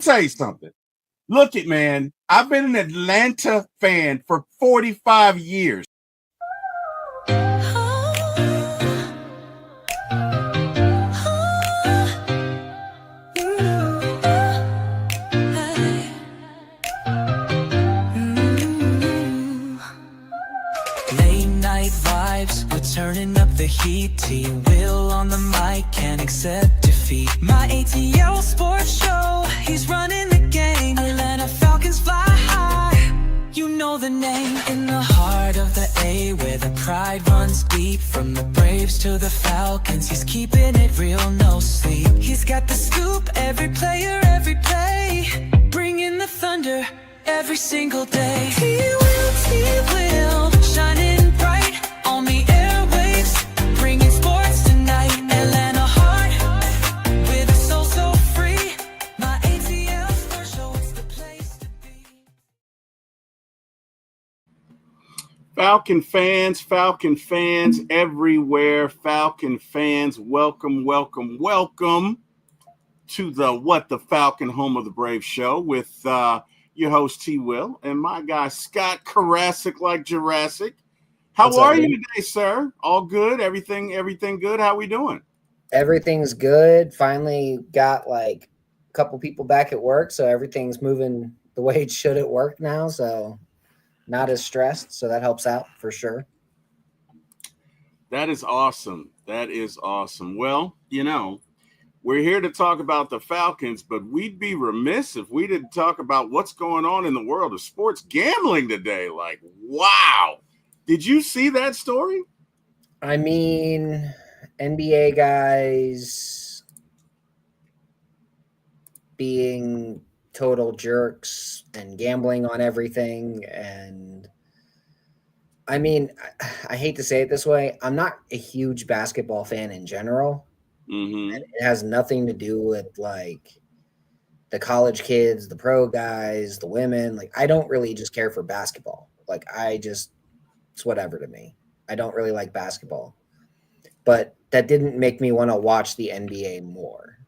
Tell you something. Look it, man. I've been an Atlanta fan for 45 years. Late night vibes, we're turning up the heat. T-Will on the mic, can't accept defeat. My ATL sports show, he's running the game. Atlanta Falcons fly high, you know the name. In the heart of the A, where the pride runs deep. From the Braves to the Falcons, he's keeping it real, no sleep. He's got the scoop, every player, every play. Bringing the thunder every single day. T-Will, shining bright on the airwaves, bringing sports tonight. Atlanta heart, with a soul so free. My ATL sports show, it's the place to be. Falcon fans everywhere. Falcon fans, welcome to the Falcon Home of the Brave show with your host T-Will and my guy Scott Karasik like Jurassic. How are you today, sir? All good? Everything good? How we doing? Everything's good. Finally got like a couple people back at work, so everything's moving the way it should at work now, so not as stressed, so that helps out for sure. That is awesome. Well, we're here to talk about the Falcons, but we'd be remiss if we didn't talk about what's going on in the world of sports gambling today. Like, wow. Did you see that story? I mean, NBA guys being total jerks and gambling on everything. And I mean, I hate to say it this way, I'm not a huge basketball fan in general. Mm-hmm. And it has nothing to do with like the college kids, the pro guys, the women. Like, I don't really just care for basketball. Like, it's whatever to me. I don't really like basketball. But that didn't make me want to watch the NBA more.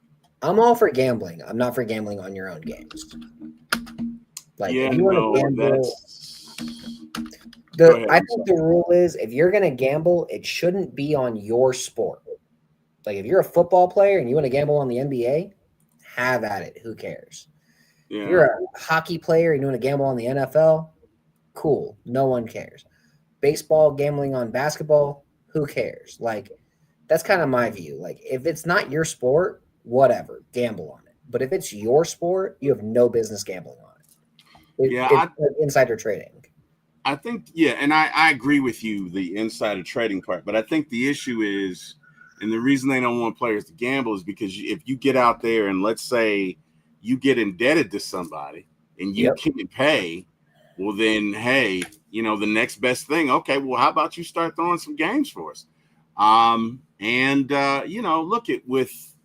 I'm all for gambling. I'm not for gambling on your own games. Like, if you want to gamble, I think the rule is if you're going to gamble, it shouldn't be on your sport. Like, if you're a football player and you want to gamble on the NBA, have at it. Who cares? Yeah. If you're a hockey player and you want to gamble on the NFL, cool. No one cares. Baseball, gambling on basketball, who cares? Like, that's kind of my view. Like, if it's not your sport, whatever, gamble on it. But if it's your sport, you have no business gambling on it. It's like insider trading. I think, and I agree with you, the insider trading part. But I think the issue is, and the reason they don't want players to gamble is because if you get out there and let's say you get indebted to somebody and you can't pay, well, then, hey, the next best thing, okay, well, how about you start throwing some games for us? Look at with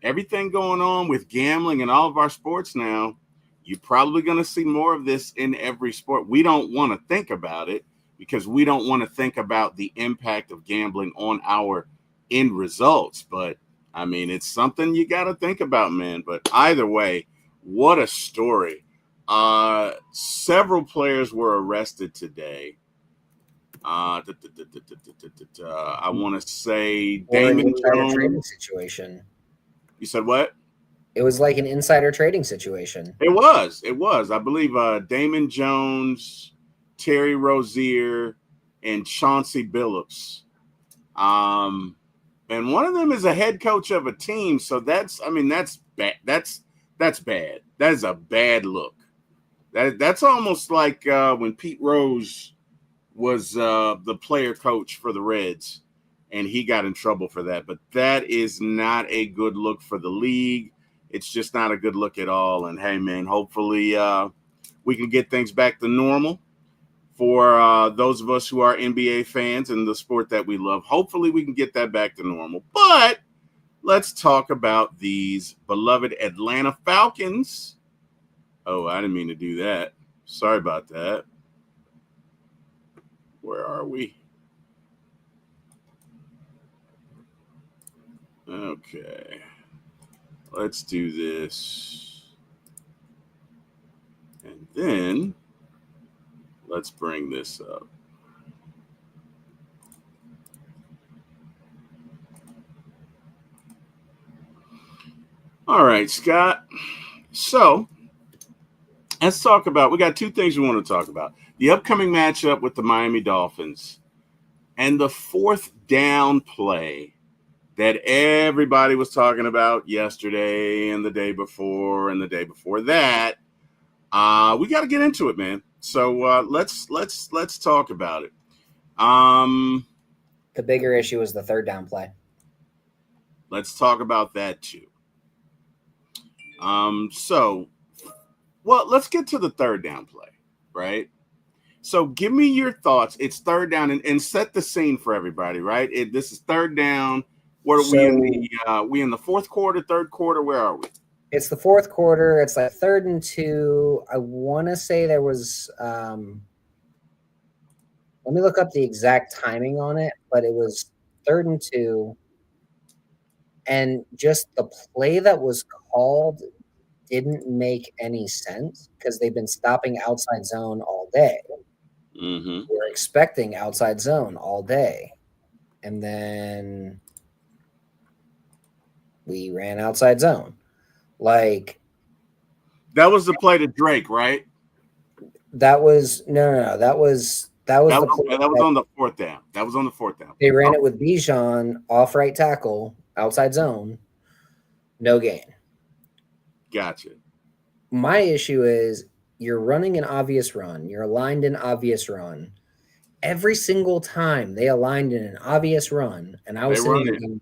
everything going on with gambling and all of our sports now, you're probably going to see more of this in every sport. We don't want to think about it because we don't want to think about the impact of gambling on our end results. But, I mean, it's something you got to think about, man. But either way, what a story. Several players were arrested today. I want to say Damon Jones. Trading situation. You said what? It was like an insider trading situation. It was. I believe Damon Jones, Terry Rozier, and Chauncey Billups. And one of them is a head coach of a team. So that's bad. That's bad. That is a bad look. That's almost like when Pete Rose was the player coach for the Reds, and he got in trouble for that. But that is not a good look for the league. It's just not a good look at all. And, hey, man, hopefully we can get things back to normal for those of us who are NBA fans and the sport that we love. Hopefully we can get that back to normal. But let's talk about these beloved Atlanta Falcons. Oh, I didn't mean to do that. Sorry about that. Where are we? Okay. Let's do this. And then let's bring this up. All right, Scott. So let's talk about, we got two things we want to talk about. The upcoming matchup with the Miami Dolphins and the fourth down play that everybody was talking about yesterday and the day before and the day before that. We got to get into it, man. So let's talk about it. The bigger issue is the third down play. Let's talk about that too. Well, let's get to the third down play, right? So give me your thoughts. It's third down, and set the scene for everybody, right? This is third down. What are we in the we in the fourth quarter, third quarter? Where are we? It's the fourth quarter. It's like 3rd and 2. I want to say there was let me look up the exact timing on it, but it was 3rd and 2. And just the play that was called didn't make any sense because they've been stopping outside zone all day. Mm-hmm. We're expecting outside zone all day. And then we ran outside zone. Like, that was the play to Drake, right? That was no. That was that was on the fourth down. That was on the fourth down. They ran it with Bijan off right tackle, outside zone, no gain. Gotcha. My issue is you're running an obvious run. You're aligned in obvious run. Every single time they aligned in an obvious run, and I was saying,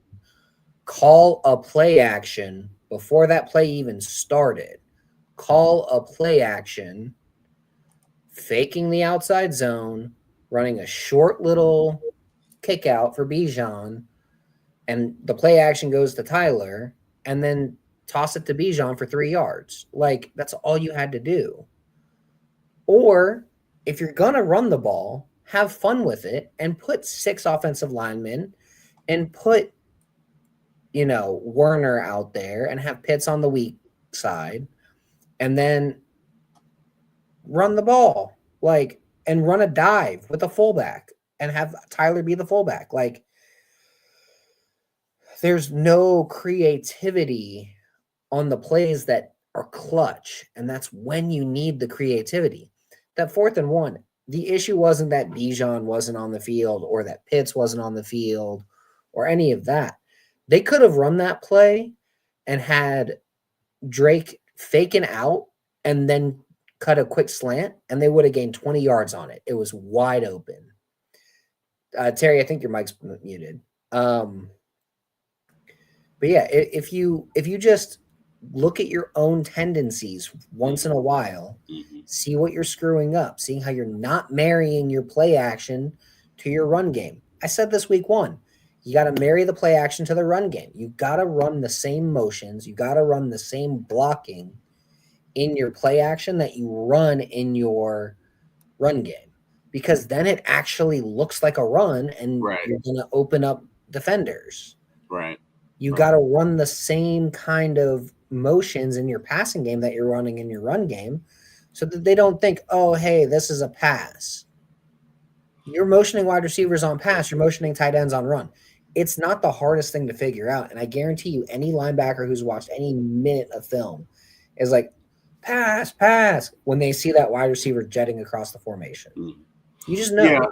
call a play action before that play even started. Call a play action, faking the outside zone, running a short little kick out for Bijan, and the play action goes to Tyler, and then toss it to Bijan for 3 yards. Like, that's all you had to do. Or if you're going to run the ball, have fun with it and put 6 offensive linemen and put, Werner out there and have Pitts on the weak side and then run the ball, and run a dive with a fullback and have Tyler be the fullback. Like, there's no creativity on the plays that are clutch, and that's when you need the creativity. That 4th and 1, the issue wasn't that Bijan wasn't on the field or that Pitts wasn't on the field or any of that. They could have run that play and had Drake faking out and then cut a quick slant, and they would have gained 20 yards on it. It was wide open. Terry, I think your mic's muted. But yeah, if you just look at your own tendencies once in a while, see what you're screwing up, seeing how you're not marrying your play action to your run game. I said this week 1, you got to marry the play action to the run game. You got to run the same motions. You got to run the same blocking in your play action that you run in your run game, because then it actually looks like a run and you're going to open up defenders. Right. You got to run the same kind of motions in your passing game that you're running in your run game so that they don't think, oh, hey, this is a pass. You're motioning wide receivers on pass. You're motioning tight ends on run. It's not the hardest thing to figure out. And I guarantee you, any linebacker who's watched any minute of film is like, pass, when they see that wide receiver jetting across the formation. You just know. Yeah.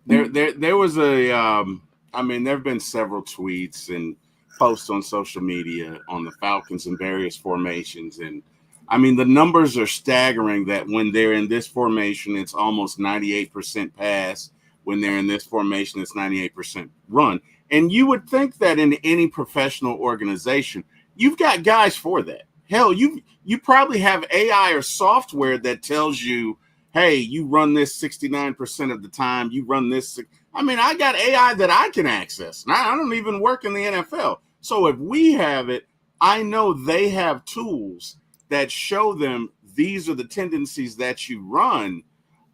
There was there have been several tweets and posts on social media on the Falcons in various formations. And the numbers are staggering that when they're in this formation, it's almost 98% pass. When they're in this formation, it's 98% run. And you would think that in any professional organization, you've got guys for that. Hell, you probably have AI or software that tells you, hey, you run this 69% of the time. You run this. I got AI that I can access. And I don't even work in the NFL. So if we have it, I know they have tools that show them these are the tendencies that you run.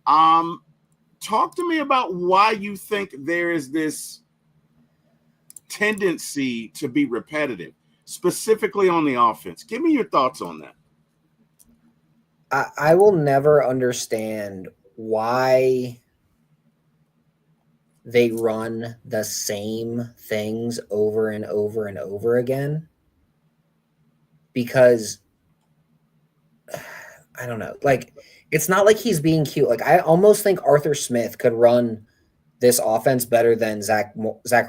Talk to me about why you think there is this tendency to be repetitive, specifically on the offense. Give me your thoughts on that. I will never understand why they run the same things over and over and over again, because I don't know. Like, it's not like he's being cute. Like, I almost think Arthur Smith could run this offense better than Zach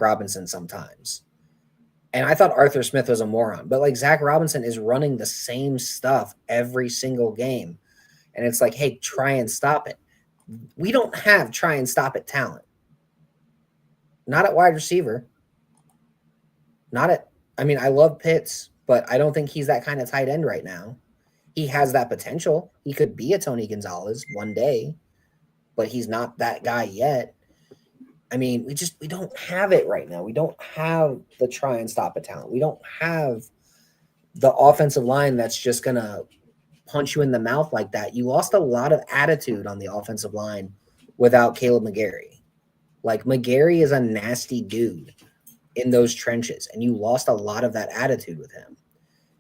Robinson sometimes. And I thought Arthur Smith was a moron, but like Zach Robinson is running the same stuff every single game. And it's like, hey, try and stop it. We don't have try and stop it talent. Not at wide receiver. I love Pitts, but I don't think he's that kind of tight end right now. He has that potential. He could be a Tony Gonzalez one day, but he's not that guy yet. I mean, we don't have it right now. We don't have the try and stop it talent. We don't have the offensive line that's just going to punch you in the mouth like that. You lost a lot of attitude on the offensive line without Caleb McGarry. Like, McGarry is a nasty dude in those trenches, and you lost a lot of that attitude with him.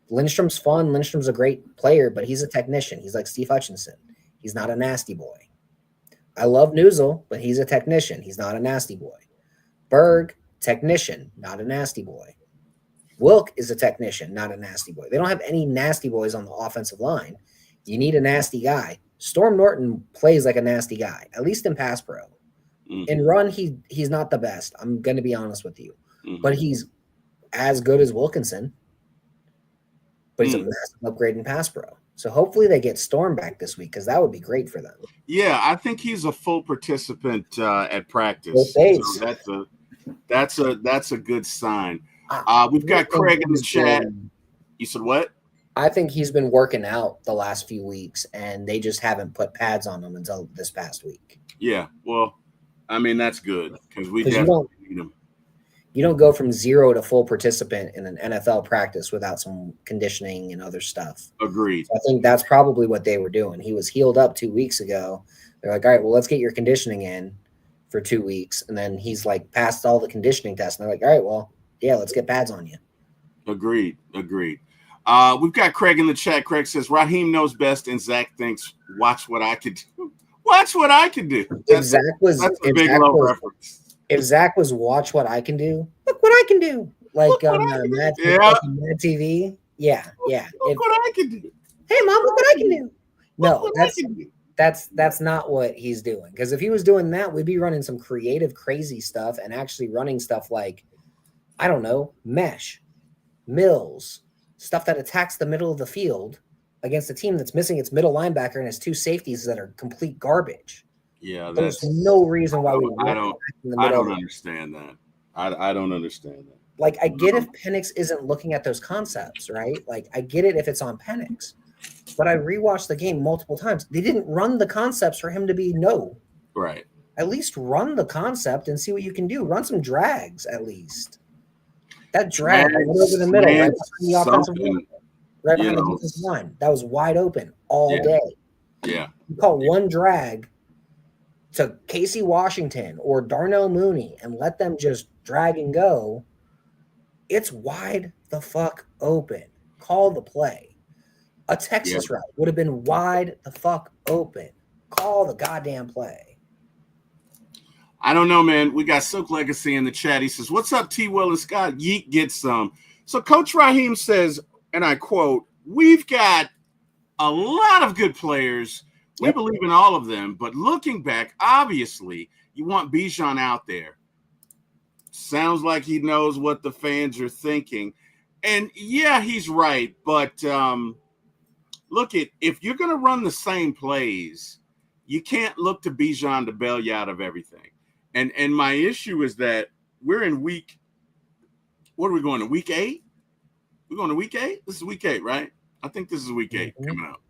Lindstrom's fun. Lindstrom's a great player, but he's a technician. He's like Steve Hutchinson. He's not a nasty boy. I love Newsel, but he's a technician. He's not a nasty boy. Berg, technician, not a nasty boy. Wilk is a technician, not a nasty boy. They don't have any nasty boys on the offensive line. You need a nasty guy. Storm Norton plays like a nasty guy, at least in pass pro. Mm-hmm. In run, he's not the best. I'm going to be honest with you. Mm-hmm. But he's as good as Wilkinson. But he's a massive upgrade in pass pro. So hopefully they get Storm back this week, because that would be great for them. Yeah, I think he's a full participant at practice. So that's a good sign. We've got Craig in the chat. You said what? I think he's been working out the last few weeks, and they just haven't put pads on him until this past week. Yeah, well, I mean, that's good, because we definitely need him. You don't go from 0 to full participant in an NFL practice without some conditioning and other stuff. Agreed. So I think that's probably what they were doing. He was healed up 2 weeks ago. They're like, all right, well, let's get your conditioning in for 2 weeks. And then he's like passed all the conditioning tests. And they're like, all right, well, yeah, let's get pads on you. Agreed. We've got Craig in the chat. Craig says, Raheem knows best, and Zach thinks, watch what I can do. Watch what I can do. That's a big low reference. If Zach was watch what I can do, look what I can do. Like Mad TV. Yeah. Look what I can do. Hey, Mom, look what I can do. No, that's not what he's doing. Because if he was doing that, we'd be running some creative, crazy stuff and actually running stuff like, I don't know, mesh, mills, stuff that attacks the middle of the field against a team that's missing its middle linebacker and has 2 safeties that are complete garbage. Yeah, there's no reason why we. I don't understand that. I don't understand that. Like, I get if Penix isn't looking at those concepts, right? Like, I get it if it's on Penix, but I rewatched the game multiple times. They didn't run the concepts for him to be right. At least run the concept and see what you can do. Run some drags at least. That drag over the middle, right behind the offensive line, right behind the defensive line. That was wide open all day. Yeah. You call one drag to Casey Washington or Darnell Mooney and let them just drag and go, it's wide the fuck open. Call the play. A Texas route would have been wide the fuck open. Call the goddamn play. I don't know, man. We got Silk Legacy in the chat. He says, what's up, T. Will and Scott? Yeet gets some. So Coach Raheem says, and I quote, we've got a lot of good players. We believe in all of them, but looking back, obviously, you want Bijan out there. Sounds like he knows what the fans are thinking. And, yeah, he's right. But look, if you're going to run the same plays, you can't look to Bijan to bail you out of everything. And my issue is that we're in week – what are we going to, week 8? We're going to week 8? This is week 8, right? I think this is week 8 coming up.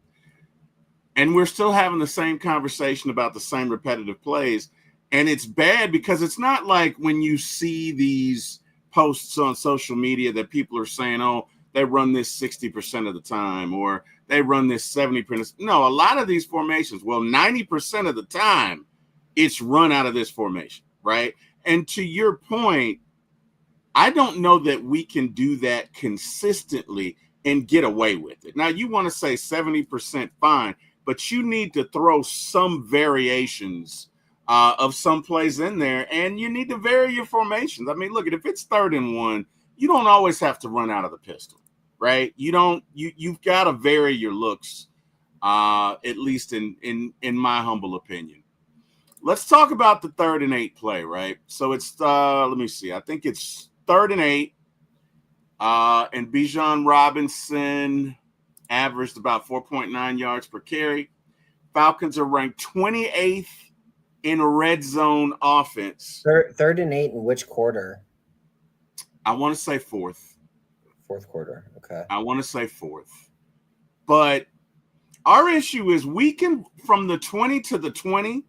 And we're still having the same conversation about the same repetitive plays. And it's bad because it's not like when you see these posts on social media that people are saying, oh, they run this 60% of the time or they run this 70%. No, a lot of these formations, 90% of the time, it's run out of this formation, right? And to your point, I don't know that we can do that consistently and get away with it. Now, you want to say 70%, fine. but you need to throw some variations of some plays in there, and you need to vary your formations. I mean, look, if it's 3rd and 1, you don't always have to run out of the pistol, right? You've got to vary your looks, at least in my humble opinion. Let's talk about the 3rd and 8 play, right? So it's let me see. I think it's 3rd and 8, and Bijan Robinson averaged about 4.9 yards per carry. Falcons are ranked 28th in red zone offense. 3rd and 8 in which quarter? I want to say 4th. 4th quarter. Okay. I want to say 4th. But our issue is we can, from the 20 to the 20,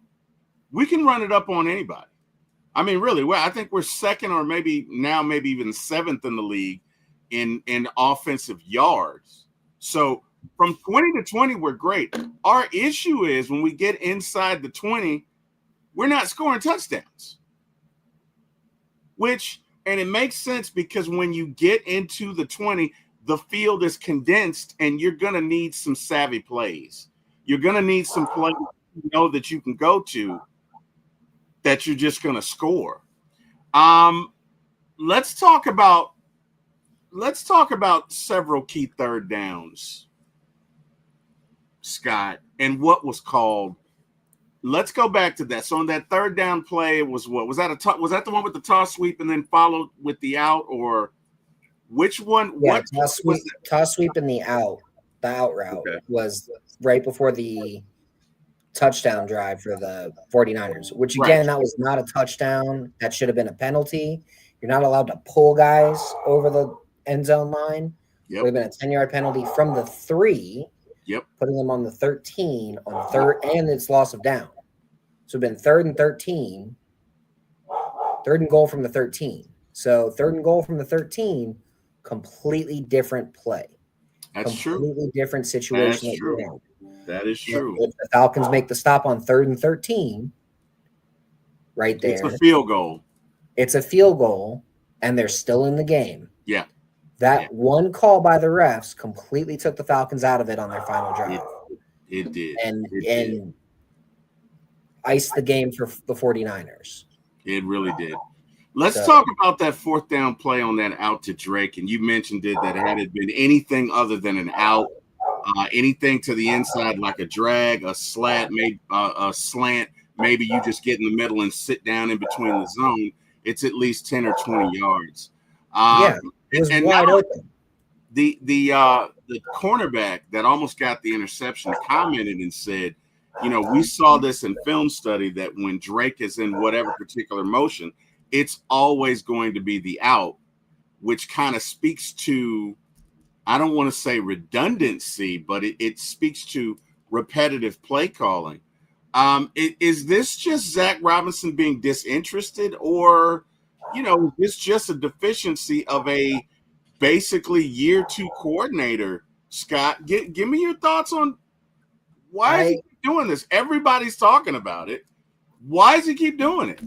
we can run it up on anybody. I mean, really, I think we're 2nd or maybe even 7th in the league in offensive yards. So from 20 to 20, we're great. Our issue is when we get inside the 20, we're not scoring touchdowns. And it makes sense because when you get into the 20, the field is condensed and you're going to need some savvy plays. You're going to need some plays you know that you can go to that you're just going to score. Let's talk about several key 3rd downs, Scott, and what was called. Let's go back to that. So on that 3rd down play, it was what? Was that the one with the toss sweep and then followed with the out, or which one? Yeah, toss sweep and the out route was right before the touchdown drive for the 49ers, which again, that was not a touchdown. That should have been a penalty. You're not allowed to pull guys over the end zone line. It would have been a 10-yard penalty from the 3, putting them on the 13 on 3rd, and it's loss of down. So it's been 3rd and 13, 3rd and goal from the 13. So 3rd and goal from the 13, completely different play. That's true. Completely different situation. That's true. That is true. If the Falcons make the stop on 3rd and 13, right there. It's a field goal. It's a field goal, and they're still in the game. Yeah. That one call by the refs completely took the Falcons out of it on their final drive. It did. And iced the game for the 49ers. It really did. Let's talk about that 4th down play on that out to Drake. And you mentioned it that had it been anything other than an out, anything to the inside like a drag, a slant, maybe you just get in the middle and sit down in between the zone. It's at least 10 or 20 yards. It was wide open. The cornerback that almost got the interception commented and said, we saw this in film study that when Drake is in whatever particular motion, it's always going to be the out, which kind of speaks to, I don't want to say redundancy, but it speaks to repetitive play calling. Is this just Zach Robinson being disinterested, or, is this just a deficiency of a basically year 2 coordinator? Scott, give me your thoughts on why is he doing this? Everybody's talking about it. Why does he keep doing it?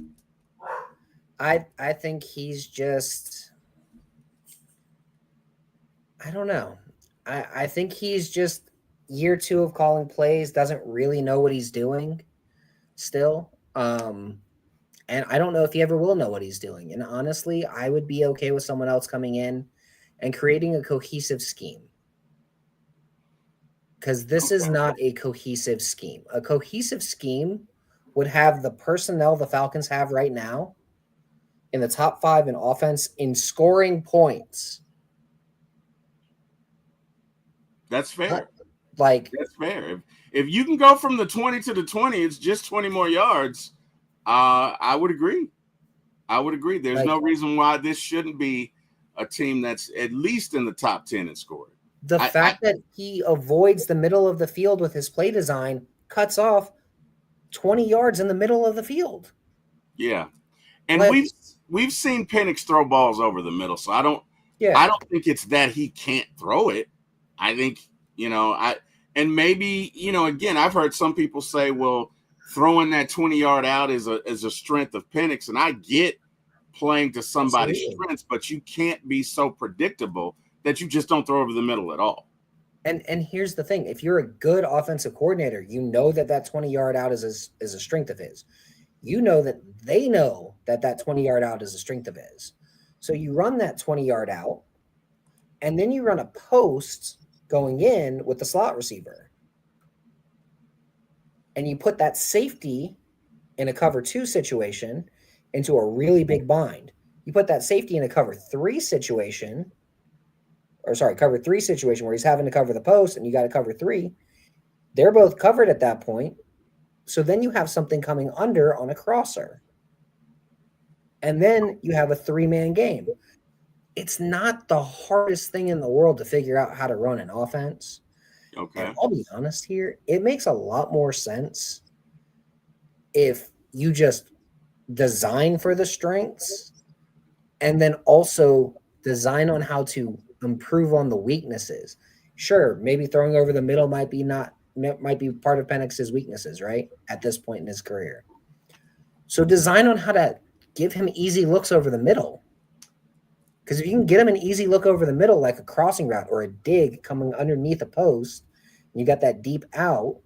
I think he's just, I don't know. I think he's just year 2 of calling plays, doesn't really know what he's doing still. And I don't know if he ever will know what he's doing. And honestly, I would be okay with someone else coming in and creating a cohesive scheme. Because this is not a cohesive scheme. A cohesive scheme would have the personnel the Falcons have right now in the top 5 in offense in scoring points. That's fair. That's fair. If you can go from the 20 to the 20, it's just 20 more yards. I would agree. There's no reason why this shouldn't be a team that's at least in the top 10 in scoring. The fact that he avoids the middle of the field with his play design cuts off 20 yards in the middle of the field. Yeah. And we've seen Penix throw balls over the middle, so I don't think it's that he can't throw it. I think, and maybe, again, I've heard some people say, well, throwing that 20-yard out is a strength of Penix, and I get playing to somebody's strengths, but you can't be so predictable that you just don't throw over the middle at all. And here's the thing: if you're a good offensive coordinator, you know that 20-yard out is a strength of his. You know that they know that 20-yard out is a strength of his. So you run that 20-yard out, and then you run a post going in with the slot receiver, and you put that safety in a cover 2 situation into a really big bind. You put that safety in a cover 3 situation, cover 3 situation where he's having to cover the post and you got to cover 3. They're both covered at that point. So then you have something coming under on a crosser. And then you have a 3-man game. It's not the hardest thing in the world to figure out how to run an offense. Okay. And I'll be honest here, it makes a lot more sense if you just design for the strengths and then also design on how to improve on the weaknesses. Sure, maybe throwing over the middle might be part of Penix's weaknesses, right? At this point in his career. So design on how to give him easy looks over the middle. Because if you can get him an easy look over the middle, like a crossing route or a dig coming underneath a post, and you got that deep out,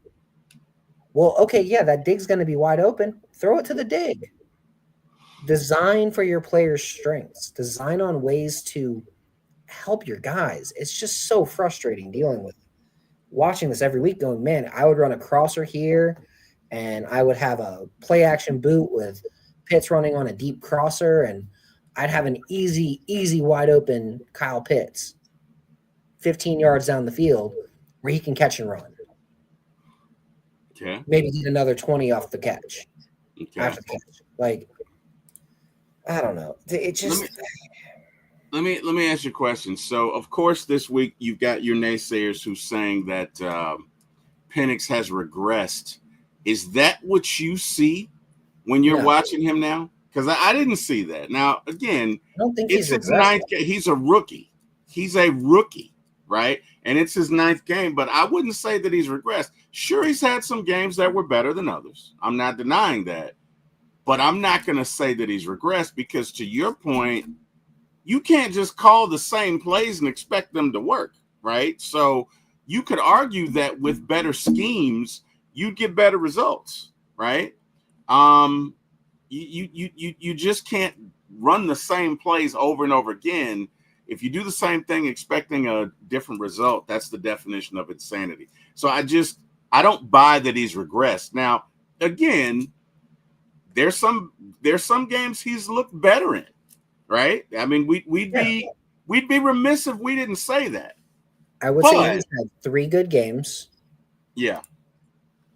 well, okay, yeah, that dig's going to be wide open. Throw it to the dig. Design for your players' strengths. Design on ways to help your guys. It's just so frustrating dealing with watching this every week going, man, I would run a crosser here and I would have a play action boot with Pitts running on a deep crosser and I'd have an easy wide open Kyle Pitts 15 yards down the field where he can catch and run. Okay. Maybe get another 20 off the catch. Okay. After the catch. Like, I don't know. It just let me ask you a question. So, of course, this week you've got your naysayers who's saying that Penix has regressed. Is that what you see when you're watching him now? Because I didn't see that. Now, again, I don't think it's his ninth game. He's a rookie. He's a rookie, right? And it's his 9th game, but I wouldn't say that he's regressed. Sure, he's had some games that were better than others. I'm not denying that. But I'm not going to say that he's regressed because, to your point, you can't just call the same plays and expect them to work, right? So you could argue that with better schemes, you'd get better results, right? You just can't run the same plays over and over again. If you do the same thing expecting a different result, that's the definition of insanity. So I don't buy that he's regressed. Now, again, there's some games he's looked better in, right? I mean, we'd be remiss if we didn't say that. I would say he's had 3 good games. Yeah.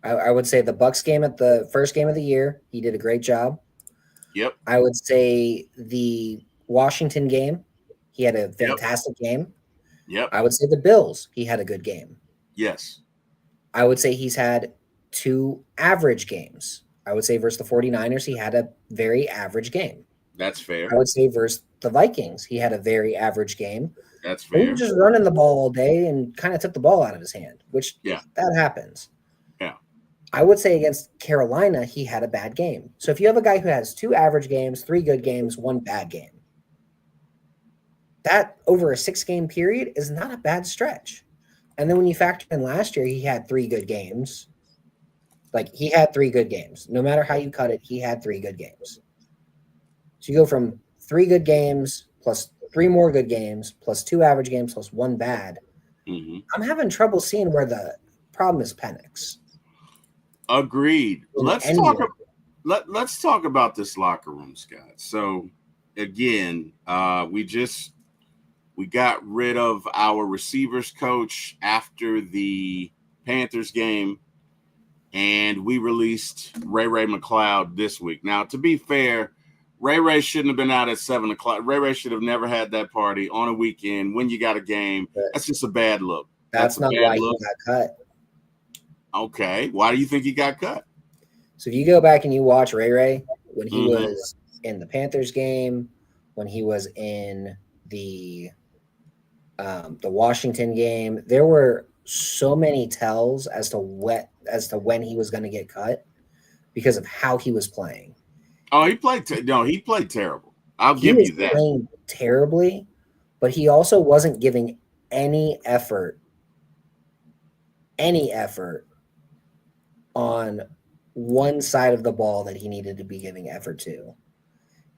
I would say the Bucs game at the first game of the year, he did a great job. Yep. I would say the Washington game, he had a fantastic game. Yep. I would say the Bills, he had a good game. Yes. I would say he's had 2 average games. I would say versus the 49ers, he had a very average game. That's fair. I would say versus the Vikings, he had a very average game. That's fair. He was just running the ball all day and kind of took the ball out of his hand, which that happens. Yeah. I would say against Carolina, he had a bad game. So if you have a guy who has 2 average games, 3 good games, 1 bad game, that over a 6-game period is not a bad stretch. And then when you factor in last year, he had 3 good games. Like, he had 3 good games. No matter how you cut it, he had 3 good games. So you go from 3 good games plus 3 more good games plus 2 average games plus 1 bad. Mm-hmm. I'm having trouble seeing where the problem is Penix. Agreed. Let's talk about this locker room, Scott. So, again, we got rid of our receivers coach after the Panthers game. And we released Ray McLeod this week. Now, to be fair, Ray shouldn't have been out at 7 o'clock. Ray should have never had that party on a weekend when you got a game. That's just a bad look. That's not why he got cut. Okay. Why do you think he got cut? So if you go back and you watch Ray when he was in the Panthers game, when he was in the Washington game, there were so many tells as to when he was going to get cut because of how he was playing. Oh, he played terrible. I'll give you that. Playing terribly, but he also wasn't giving any effort any effort on one side of the ball that he needed to be giving effort to,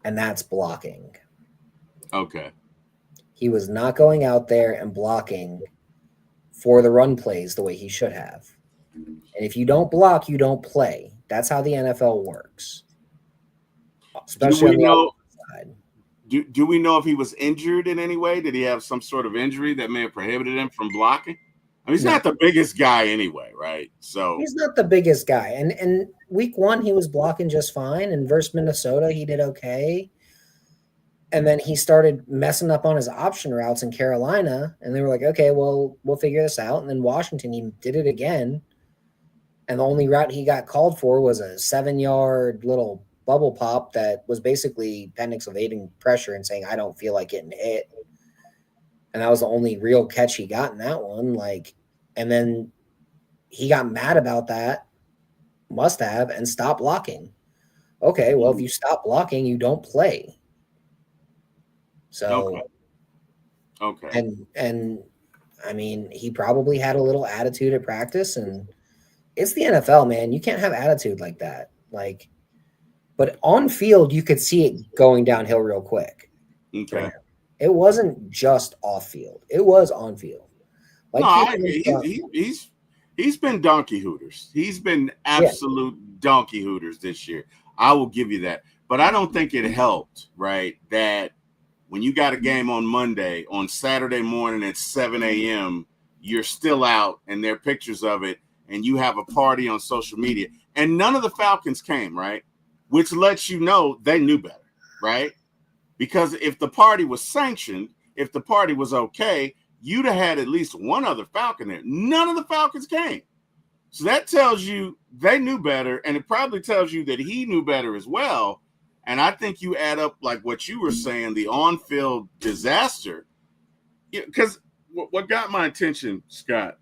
and that's blocking. Okay. He was not going out there and blocking for the run plays the way he should have. And if you don't block, you don't play. That's how the NFL works, especially on the know? side. Do we know if he was injured in any way? Did he have some sort of injury that may have prohibited him from blocking? I mean, he's not the biggest guy anyway, right? So he's not the biggest guy. And week 1, he was blocking just fine. And versus Minnesota, he did okay. And then he started messing up on his option routes in Carolina. And they were like, okay, well, we'll figure this out. And then Washington, he did it again. And the only route he got called for was a 7-yard little bubble pop that was basically Penix evading pressure and saying, I don't feel like getting hit. And that was the only real catch he got in that one. And then he got mad about that, must have, and stopped blocking. Okay, well, if you stop blocking, you don't play. So, okay. And I mean, he probably had a little attitude at practice, and it's the NFL, man. You can't have attitude like that. But on field, you could see it going downhill real quick. Okay. It wasn't just off field; it was on field. He's been donkey hooters. He's been absolute donkey hooters this year. I will give you that. But I don't think it helped, right? That when you got a game on Monday, on Saturday morning at 7 a.m., you're still out, and there are pictures of it, and you have a party on social media. And none of the Falcons came, right? Which lets you know they knew better, right? Because if the party was sanctioned, if the party was okay, you'd have had at least one other Falcon there. None of the Falcons came. So that tells you they knew better, and it probably tells you that he knew better as well. And I think you add up like what you were saying, the on-field disaster. Because what got my attention, Scott,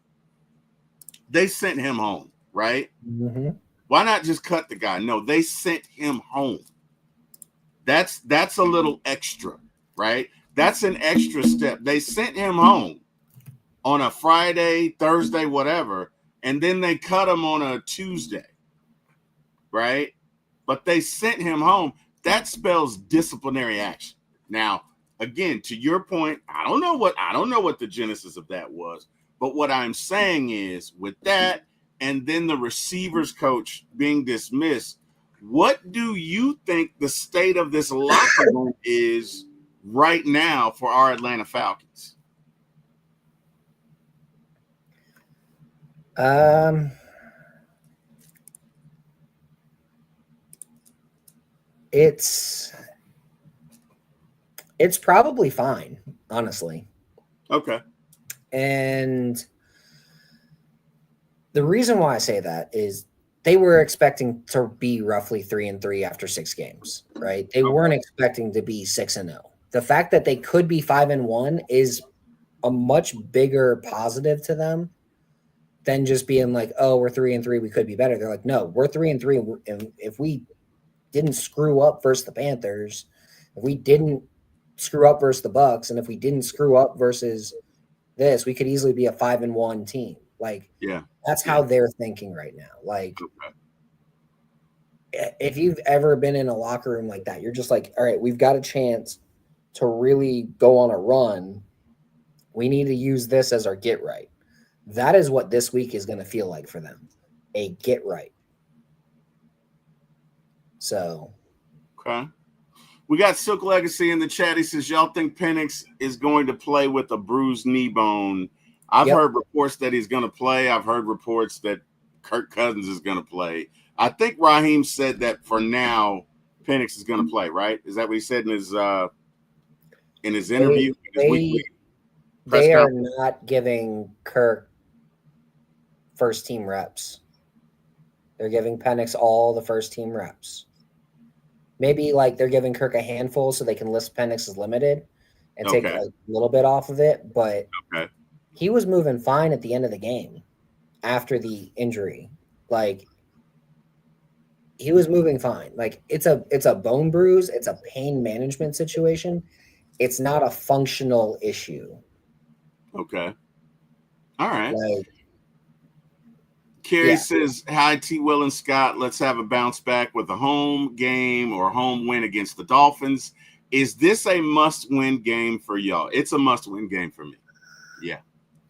they sent him home, right? Mm-hmm. Why not just cut the guy? No, they sent him home. That's a little extra, right? That's an extra step. They sent him home on a Friday, Thursday, whatever, and then they cut him on a Tuesday, right? But they sent him home. That spells disciplinary action. Now, again, to your point, I don't know what the genesis of that was, but what I'm saying is with that and then the receivers coach being dismissed, what do you think the state of this locker room is right now for our Atlanta Falcons? It's probably fine, honestly. Okay. And the reason why I say that is they were expecting to be roughly 3-3 after 6 games, right? They weren't expecting to be 6-0. The fact that they could be 5-1 is a much bigger positive to them than just being like, oh, we're 3-3, we could be better. They're like, no, we're 3-3, and if we didn't screw up versus the Panthers, if we didn't screw up versus the Bucks, and if we didn't screw up versus this, we could easily be a 5-1 team. That's how they're thinking right now. If you've ever been in a locker room like that, you're just like, all right, we've got a chance to really go on a run. We need to use this as our get right. That is what this week is going to feel like for them, a get right. So. Okay. We got Silk Legacy in the chat. He says, y'all think Penix is going to play with a bruised knee bone? I've heard reports that he's going to play. I've heard reports that Kirk Cousins is going to play. I think Raheem said that for now, Penix is going to play, right? Is that what he said in his interview? They are not giving Kirk first team reps. They're giving Penix all the first team reps. Maybe they're giving Kirk a handful so they can list Penix as limited and take a little bit off of it. But he was moving fine at the end of the game after the injury. He was moving fine. It's a bone bruise. It's a pain management situation. It's not a functional issue. Okay. All right. Carrie Yeah. says, "Hi, T. Will and Scott. Let's have a bounce back with a home game or home win against the Dolphins. Is this a must-win game for y'all?" It's a must-win game for me. Yeah,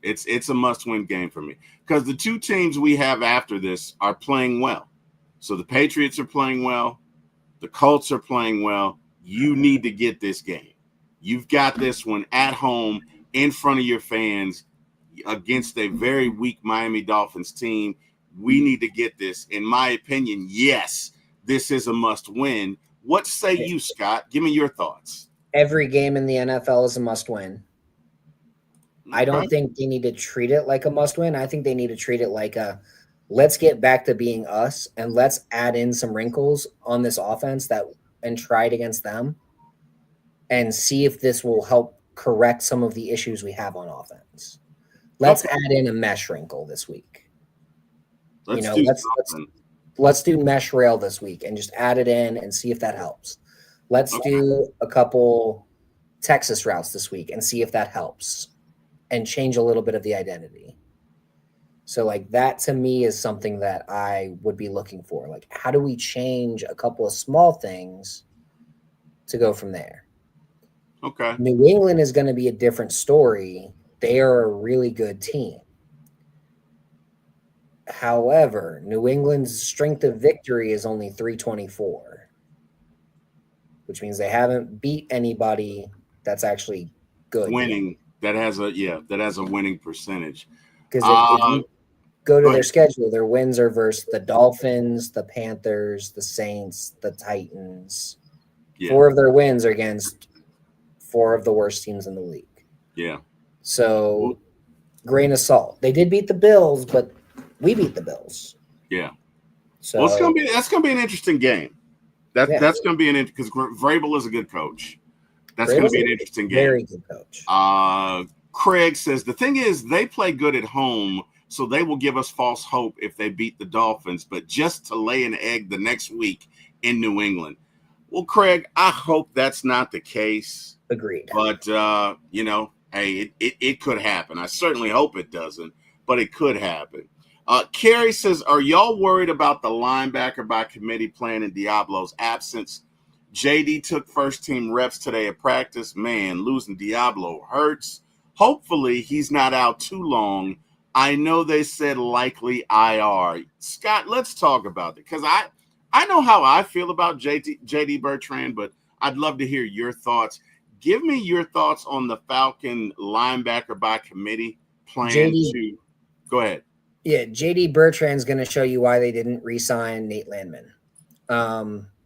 it's a must-win game for me because the two teams we have after this are playing well. So the Patriots are playing well. The Colts are playing well. You need to get this game. You've got this one at home in front of your fans against a very weak Miami Dolphins team. We need to get this. In my opinion, yes, this is a must win. What say you, Scott? Give me your thoughts. Every game in the NFL is a must win. I don't Okay. think they need to treat it like a must win. I think they need to treat it like a let's get back to being us and let's add in some wrinkles on this offense and try it against them and see if this will help correct some of the issues we have on offense. Let's add in a mesh wrinkle this week. Let's do something. Let's do mesh rail this week and just add it in and see if that helps. Let's do a couple Texas routes this week and see if that helps and change a little bit of the identity. So like that to me is something that I would be looking for. Like, how do we change a couple of small things to go from there? Okay. New England is going to be a different story. They are a really good team. However, New England's strength of victory is only 324, which means they haven't beat anybody that's actually good Winning yet. that has a winning percentage. Because if you go to their schedule, their wins are versus the Dolphins, the Panthers, the Saints, the Titans. Yeah. 4 of their wins are against 4 of the worst teams in the league. Yeah. So, grain of salt. They did beat the Bills, but we beat the Bills. Yeah. So well, that's gonna be an interesting game. That's gonna be because Vrabel is a good coach. That's gonna be an interesting game. Very good coach. Craig says the thing is they play good at home, so they will give us false hope if they beat the Dolphins, but just to lay an egg the next week in New England. Well, Craig, I hope that's not the case. Agreed. But hey, it could happen. I certainly hope it doesn't, but it could happen. Carrie says, are y'all worried about the linebacker by committee playing in Diablo's absence? JD took first team reps today at practice. Man, losing Diablo hurts. Hopefully he's not out too long. I know they said likely IR. Scott, let's talk about it because I know how I feel about JD Bertrand, but I'd love to hear your thoughts. Give me your thoughts on the Falcon linebacker by committee plan to go ahead. Yeah, JD Bertrand's going to show you why they didn't re-sign Nate Landman.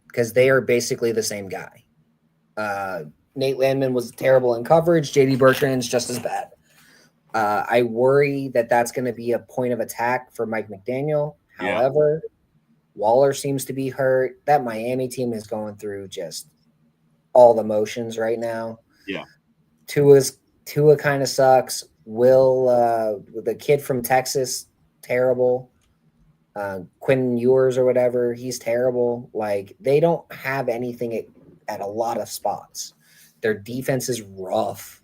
Because they are basically the same guy. Nate Landman was terrible in coverage. JD Bertrand's just as bad. I worry that that's going to be a point of attack for Mike McDaniel. Yeah. However, Waller seems to be hurt. That Miami team is going through just all the motions right now. Yeah. Tua kind of sucks. The kid from Texas, terrible. Quinn Ewers or whatever, he's terrible. Like, they don't have anything at a lot of spots. Their defense is rough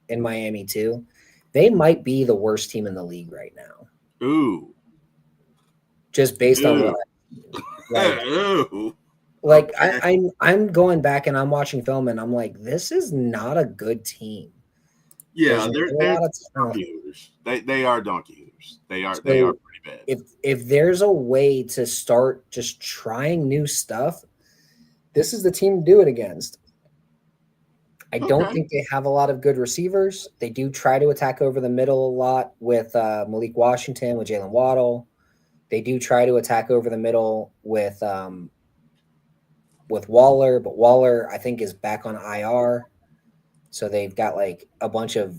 in Miami too. They might be the worst team in the league right now. Ooh. Just based on what I'm going back and I'm watching film and I'm like, this is not a good team. Yeah, they're donkey hooters. They are donkey hooters. They are pretty bad. If there's a way to start just trying new stuff, this is the team to do it against. I don't think they have a lot of good receivers. They do try to attack over the middle a lot with Malik Washington, with Jalen Waddle. They do try to attack over the middle with Waller, but Waller, I think, is back on IR. So they've got like a bunch of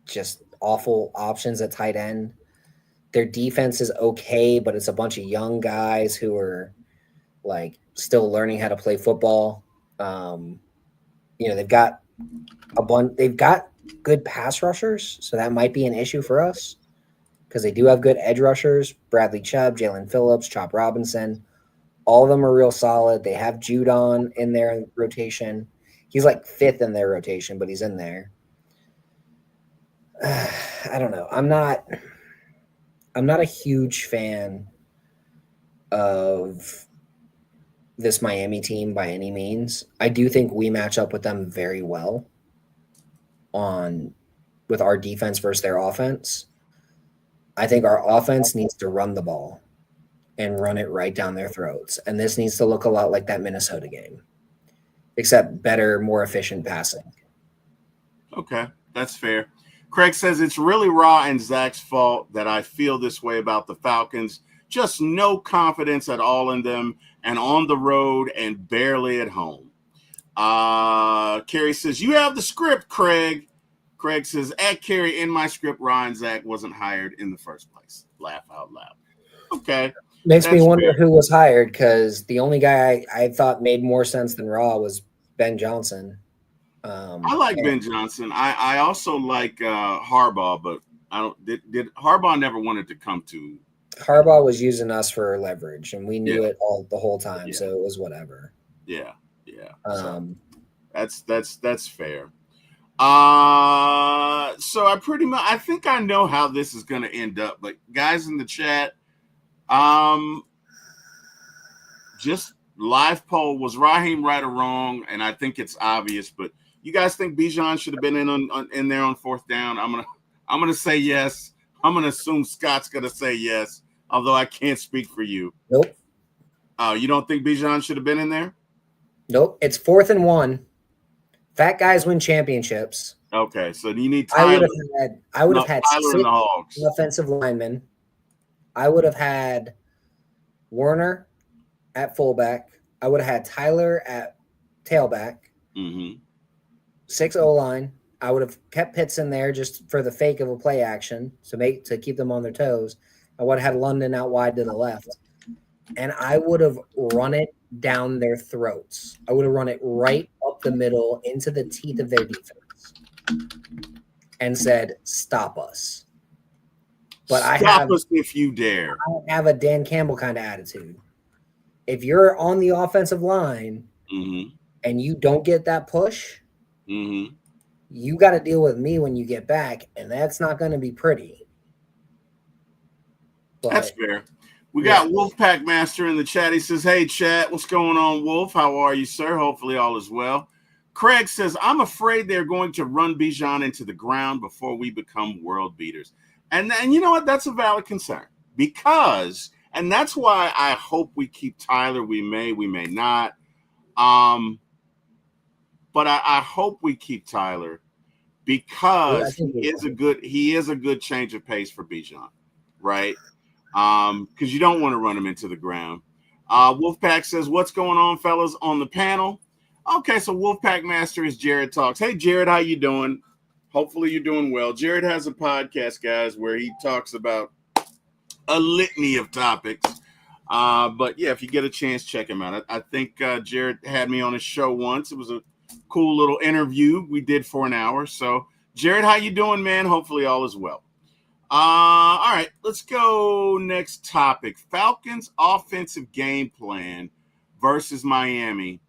just awful options at tight end. Their defense is okay, but it's a bunch of young guys who are like still learning how to play football. They've got good pass rushers, so that might be an issue for us because they do have good edge rushers. Bradley Chubb, Jalen Phillips, Chop Robinson. All of them are real solid. They have Judon in their rotation. He's like 5th in their rotation, but he's in there. I don't know. I'm not a huge fan of this Miami team by any means. I do think we match up with them very well with our defense versus their offense. I think our offense needs to run the ball and run it right down their throats. And this needs to look a lot like that Minnesota game, except better, more efficient passing. Okay, that's fair. Craig says it's really Raw and Zach's fault that I feel this way about the Falcons. Just no confidence at all in them, and on the road and barely at home. Kerry says, you have the script, Craig. Craig says, at Kerry, in my script, Ryan Zach wasn't hired in the first place. Laugh out loud. Okay. Makes me wonder who was hired, because the only guy I thought made more sense than Raw was Ben Johnson. I like Ben Johnson. I also like Harbaugh, but I don't. Did Harbaugh never wanted to come to? Harbaugh was using us for leverage, and we knew it the whole time, so it was whatever. Yeah. So that's fair. So I think I know how this is going to end up. But guys in the chat, just live poll: was Raheem right or wrong? And I think it's obvious, but you guys think Bijan should have been in there on fourth down? I'm gonna say yes. I'm gonna assume Scott's gonna say yes, although I can't speak for you. Nope. You don't think Bijan should have been in there? Nope. It's 4th and 1. Fat guys win championships. Okay, so you need Tyler. I would have had Tyler and the Hogs. Offensive linemen. I would have had Werner at fullback. I would have had Tyler at tailback. Mm-hmm. 6 O-line. I would have kept Pitts in there just for the fake of a play action to keep them on their toes. I would have had London out wide to the left. And I would have run it down their throats. I would have run it right up the middle into the teeth of their defense and said, stop us. But stop us if you dare. I have a Dan Campbell kind of attitude. If you're on the offensive line and you don't get that push, you got to deal with me when you get back, and that's not going to be pretty. But, that's fair. We got Wolfpack Master in the chat. He says, hey, chat, what's going on, Wolf? How are you, sir? Hopefully all is well. Craig says, I'm afraid they're going to run Bijan into the ground before we become world beaters. And you know what? That's a valid concern because, and that's why I hope we keep Tyler. We may not. But I hope we keep Tyler because he is a good change of pace for Bijan, right? Because you don't want to run him into the ground. Wolfpack says, what's going on, fellas, on the panel? Okay, so Wolfpack Master is Jared Talks. Hey, Jared, how you doing? Hopefully you're doing well. Jared has a podcast, guys, where he talks about a litany of topics. But, yeah, if you get a chance, check him out. I think Jared had me on his show once. It was a cool little interview we did for an hour. So, Jared, how you doing, man? Hopefully all is well. All right, let's go next topic. Falcons offensive game plan versus Miami.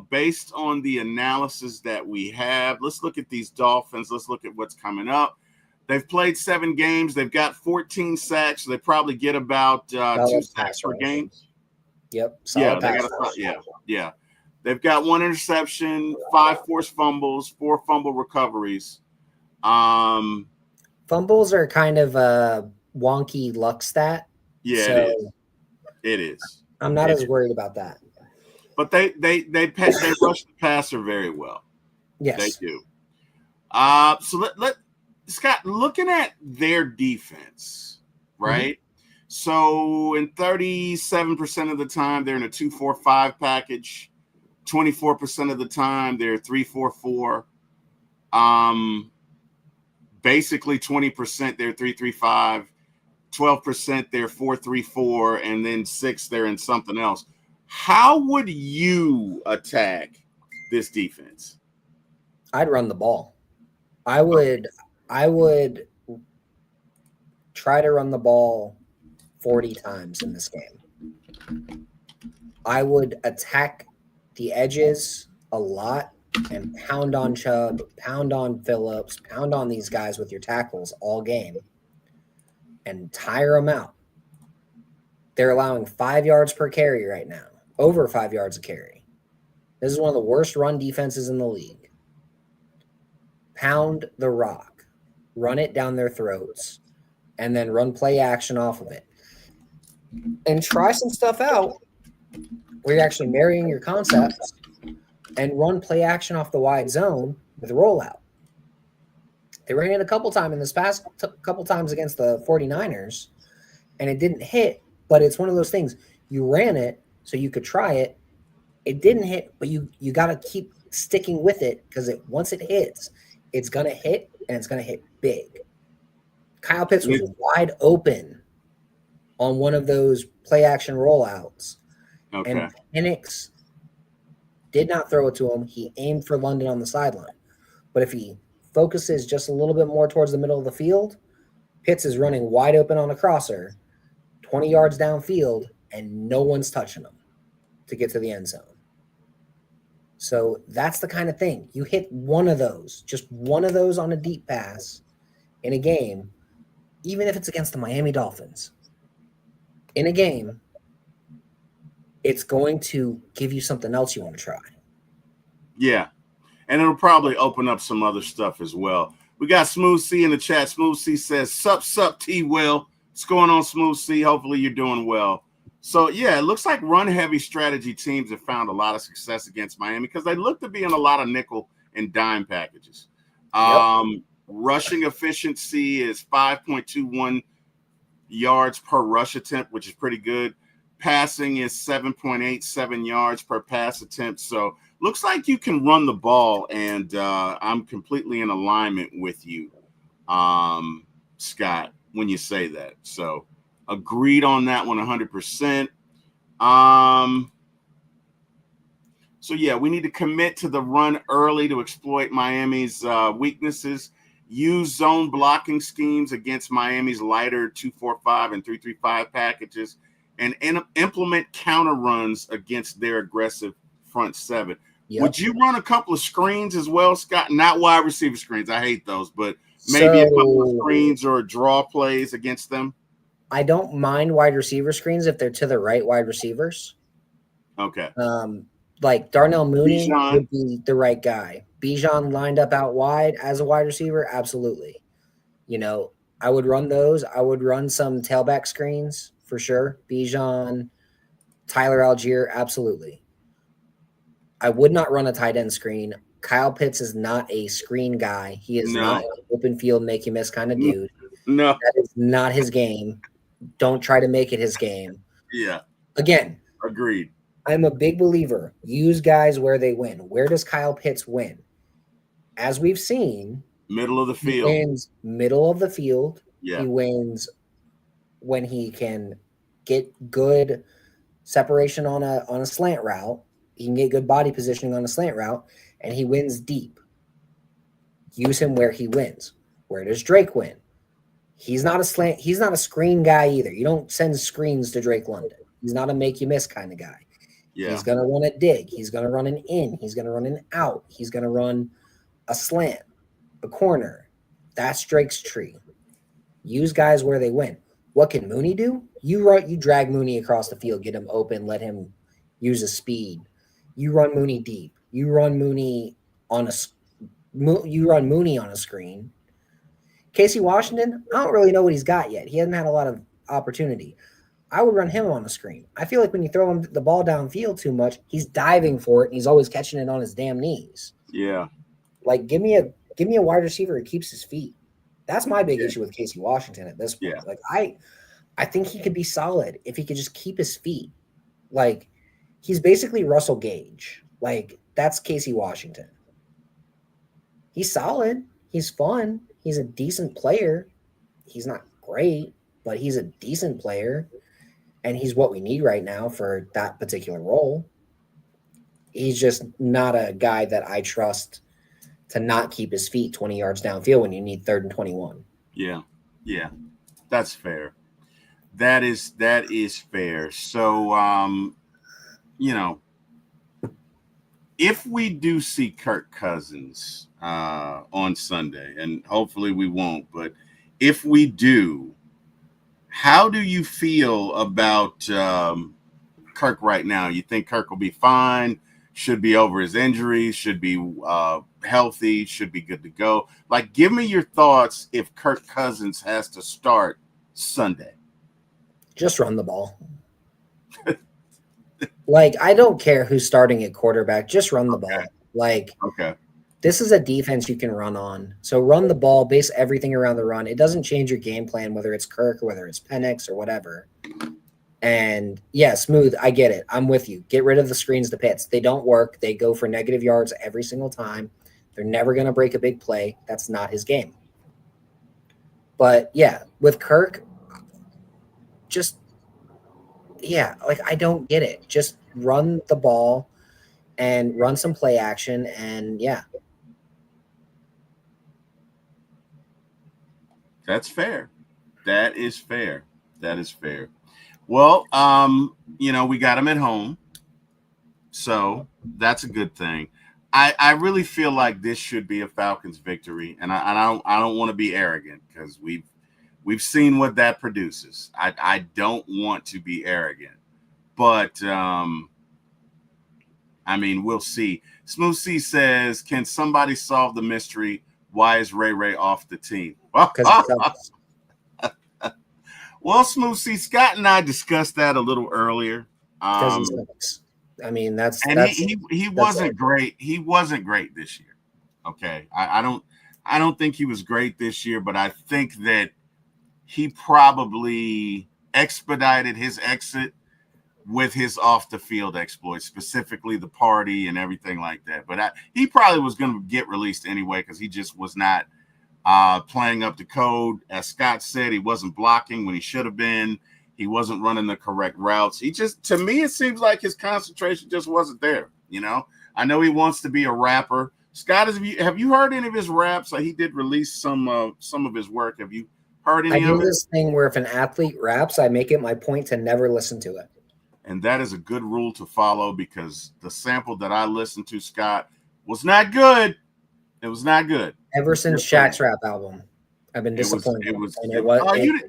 Based on the analysis that we have, let's look at these Dolphins. Let's look at what's coming up. They've played 7 games. They've got 14 sacks. So they probably get about 2 sacks per game. Yep. Yeah. They've got 1 interception, 5 forced fumbles, 4 fumble recoveries. Fumbles are kind of a wonky luck stat. Yeah, so it is. I'm not as worried about that. But they rush the passer very well. Yes, they do. So let Scott, looking at their defense, right? So in 37% of the time they're in a 2-4-5 package. 24% of the time they're 3-4-4. Basically 20% they're 3-3-5, 12% they're 4-3-4, and then 6 they're in something else. How would you attack this defense? I'd run the ball. I would try to run the ball 40 times in this game. I would attack the edges a lot and pound on Chubb, pound on Phillips, pound on these guys with your tackles all game. and tire them out. They're allowing 5 yards per carry right now, over 5 yards a carry. This is one of the worst run defenses in the league. Pound the rock, run it down their throats, and then run play action off of it. And try some stuff out where you're actually marrying your concepts and run play action off the wide zone with a rollout. They ran it a couple times in this past couple times against the 49ers, and it didn't hit, but it's one of those things. You ran it so you could try it. It didn't hit, but you got to keep sticking with it because once it hits, it's going to hit, and it's going to hit big. Kyle Pitts was wide open on one of those play action rollouts. Okay. And Penix did not throw it to him. He aimed for London on the sideline. But if he focuses just a little bit more towards the middle of the field, Pitts is running wide open on a crosser, 20 yards downfield, and no one's touching him to get to the end zone. So that's the kind of thing. You hit one of those, just one of those on a deep pass in a game, even if it's against the Miami Dolphins, in a game, it's going to give you something else you want to try. Yeah. And it'll probably open up some other stuff as well. We got Smooth C in the chat. Smooth C says, sup, T-Will. What's going on, Smooth C? Hopefully you're doing well. So, yeah, it looks like run-heavy strategy teams have found a lot of success against Miami because they look to be in a lot of nickel and dime packages. Rushing efficiency is 5.21 yards per rush attempt, which is pretty good. Passing is 7.87 yards per pass attempt. So looks like you can run the ball, and I'm completely in alignment with you, Scott, when you say that. So agreed on that one 100%. So, yeah, we need to commit to the run early to exploit Miami's weaknesses. Use zone blocking schemes against Miami's lighter 2-4-5 and 3-3-5 packages, and implement counter runs against their aggressive front seven. Yep. Would you run a couple of screens as well, Scott? Not wide receiver screens. I hate those, but maybe a couple of screens or draw plays against them. I don't mind wide receiver screens if they're to the right wide receivers. Okay. Like Darnell Mooney would be the right guy. Bijan lined up out wide as a wide receiver, absolutely. You know, I would run those. I would run some tailback screens for sure. Bijan, Tyler Algier, absolutely. I would not run a tight end screen. Kyle Pitts is not a screen guy. He is not an open field, make you miss kind of dude. No. That is not his game. Don't try to make it his game. Yeah. Again. Agreed. I'm a big believer. Use guys where they win. Where does Kyle Pitts win? As we've seen, middle of the field. He wins middle of the field. Yeah. He wins when he can get good separation on a slant route. He can get good body positioning on a slant route, and he wins deep. Use him where he wins. Where does Drake win? He's not a screen guy either. You don't send screens to Drake London. He's not a make you miss kind of guy. Yeah. He's going to run a dig. He's going to run an in. He's going to run an out. He's going to run a slant, a corner. That's Drake's tree. Use guys where they win. What can Mooney do? You drag Mooney across the field, get him open, let him use his speed. You run Mooney deep. You run Mooney on a screen. Casey Washington, I don't really know what he's got yet. He hasn't had a lot of opportunity. I would run him on a screen. I feel like when you throw him the ball downfield too much, he's diving for it and he's always catching it on his damn knees. Yeah. Like give me a wide receiver who keeps his feet. That's my big issue with Casey Washington at this point. Yeah. Like I think he could be solid if he could just keep his feet. Like he's basically Russell Gage. Like that's Casey Washington. He's solid. He's fun. He's a decent player. He's not great, but he's a decent player. And he's what we need right now for that particular role. He's just not a guy that I trust to not keep his feet 20 yards downfield when you need 3rd and 21. Yeah. Yeah. That's fair. That is fair. So, if we do see Kirk Cousins on Sunday, and hopefully we won't, but if we do, How do you feel about Kirk right now? You think Kirk will be fine? Should be over his injuries? Should be healthy? Should be good to go? Like, give me your thoughts if Kirk Cousins has to start Sunday. Just run the ball. Like, I don't care who's starting at quarterback. Just run the ball. Like, Okay. this is a defense you can run on. So run the ball, base everything around the run. It doesn't change your game plan, whether it's Kirk or whether it's Penix or whatever. And yeah, Smooth, I get it. I'm with you. Get rid of the screens to Pitts. They don't work. They go for negative yards every single time. They're never going to break a big play. That's not his game. But yeah, with Kirk, just, yeah, like, I don't get it. Just run the ball and run some play action. And yeah. That's fair. That is fair. That is fair. Well, we got him at home, so that's a good thing. I really feel like this should be a Falcons victory, and I don't want to be arrogant because we've seen what that produces. I don't want to be arrogant, but we'll see. Smooth C says, "Can somebody solve the mystery? Why is Ray Ray off the team?" Well, Smooth C, Scott and I discussed that a little earlier. Because he sucks. I mean, that's he wasn't great. He wasn't great this year. Okay, I don't think he was great this year, but I think that he probably expedited his exit with his off the field exploits, specifically the party and everything like that. But he probably was going to get released anyway because he just was not playing up to code. As Scott said, he wasn't blocking when he should have been. He wasn't running the correct routes. To me, it seems like his concentration just wasn't there. I know he wants to be a rapper. Scott, have you heard any of his raps? He did release some of his work. Have you heard any of it? I do this thing where if an athlete raps, I make it my point to never listen to it. And that is a good rule to follow because the sample that I listened to, Scott, was not good. It was not good. Ever since Shaq's rap album, I've been disappointed. You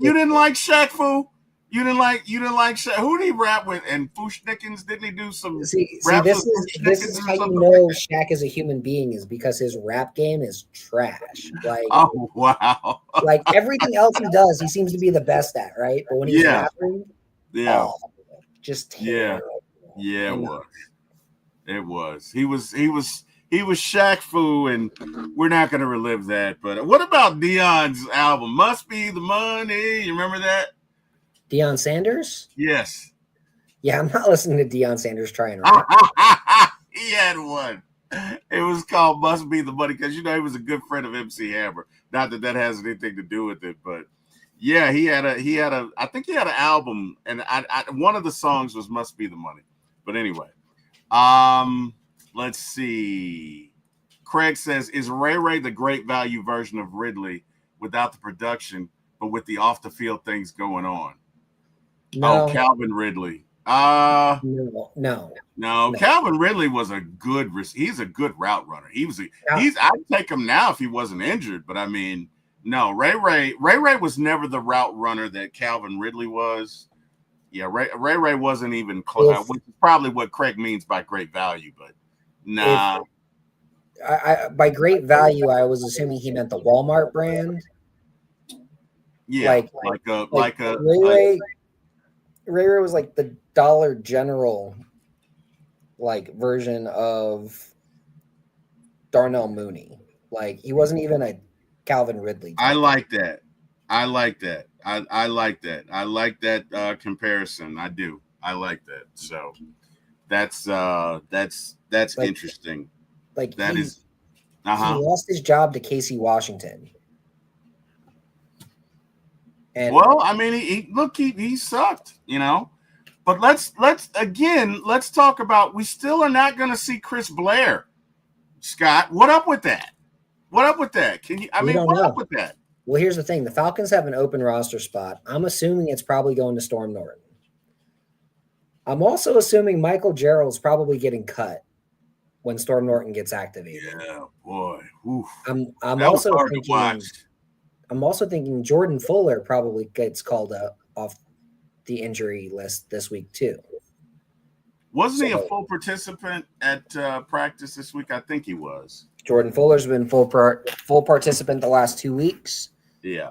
didn't like Shaq, fool? You didn't like Shaq? Who did he rap with? And Fushnikins, didn't he do some? See, this is how you know Shaq is a human being, is because his rap game is trash. Like, oh wow! Like everything else he does, he seems to be the best at, right? But when he's rapping, just terrible. Yeah, it was. He was Shaq Fu, and we're not going to relive that. But what about Deion's album? Must Be the Money. You remember that? Deion Sanders? Yes. Yeah, I'm not listening to Deion Sanders try and rap. He had one. It was called Must Be the Money because, he was a good friend of MC Hammer. Not that has anything to do with it, but yeah, I think he had an album, and one of the songs was Must Be the Money. But anyway, let's see. Craig says, is Ray Ray the great value version of Ridley without the production, but with the off the field things going on? No. Oh, Calvin Ridley. No. Calvin Ridley was he's a good route runner. I'd take him now if he wasn't injured, but no, Ray Ray was never the route runner that Calvin Ridley was. Yeah, Ray wasn't even close, which is probably what Craig means by great value, but nah. By great value, I was assuming he meant the Walmart brand. Yeah, Ray Ray was like the Dollar General version of Darnell Mooney. He wasn't even a Calvin Ridley. I like that. I like that comparison. I do. I like that. So that's interesting. He lost his job to Casey Washington. And he sucked, But let's talk about, we still are not going to see Chris Blair. Scott, what up with that? What up with that? Up with that? Well, here's the thing. The Falcons have an open roster spot. I'm assuming it's probably going to Storm Norton. I'm also assuming Michael Jarrell's probably getting cut when Storm Norton gets activated. Yeah, boy. Oof. I'm also thinking Jordan Fuller probably gets called up off the injury list this week too. Wasn't he a full participant at practice this week? I think he was. Jordan Fuller's been full participant the last 2 weeks. Yeah.